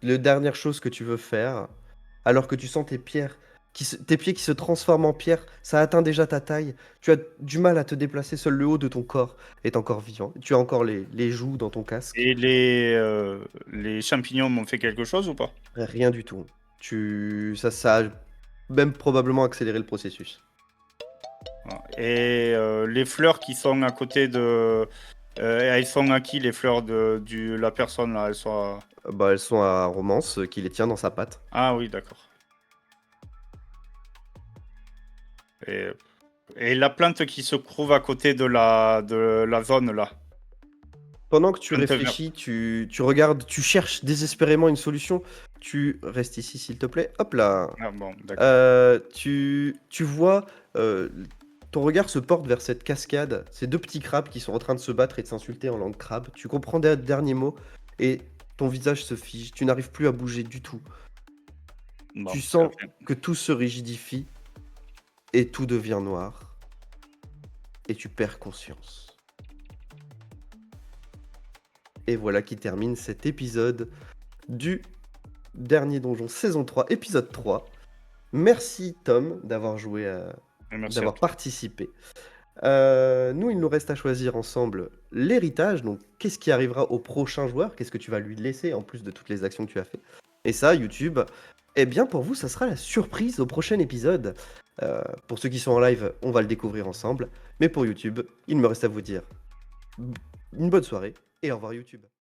La dernière chose que tu veux faire, alors que tu sens tes tes pieds qui se transforment en pierre, ça atteint déjà ta taille. Tu as du mal à te déplacer, seul le haut de ton corps est encore vivant. Tu as encore les joues dans ton casque. Et les champignons m'ont fait quelque chose ou pas? Rien du tout. Ça a même probablement accéléré le processus. Et les fleurs qui sont à côté de... elles sont à qui les fleurs de la personne là? Elles sont à... Bah, elles sont à Romance qui les tient dans sa patte. Ah oui, d'accord. Et la plante qui se trouve à côté de la zone là. Pendant que tu Plante verte. réfléchis, tu regardes, tu cherches désespérément une solution. Tu restes ici, s'il te plaît. Hop là. Ah bon, d'accord. Tu vois, ton regard se porte vers cette cascade, ces deux petits crabes qui sont en train de se battre et de s'insulter en langue crabe. Tu comprends des derniers mots et ton visage se fige. Tu n'arrives plus à bouger du tout. Bon, Tu sens très bien. que tout se rigidifie et tout devient noir. Et tu perds conscience. Et voilà qui termine cet épisode du Dernier Donjon saison 3, épisode 3. Merci Tom d'avoir joué, Merci d'avoir à toi. participé. Nous, il nous reste à choisir ensemble l'héritage. Donc, qu'est-ce qui arrivera au prochain joueur? Qu'est-ce que tu vas lui laisser en plus de toutes les actions que tu as fait? Et ça, YouTube, eh bien pour vous, ça sera la surprise au prochain épisode. Pour ceux qui sont en live, on va le découvrir ensemble. Mais pour YouTube, il me reste à vous dire une bonne soirée et au revoir YouTube.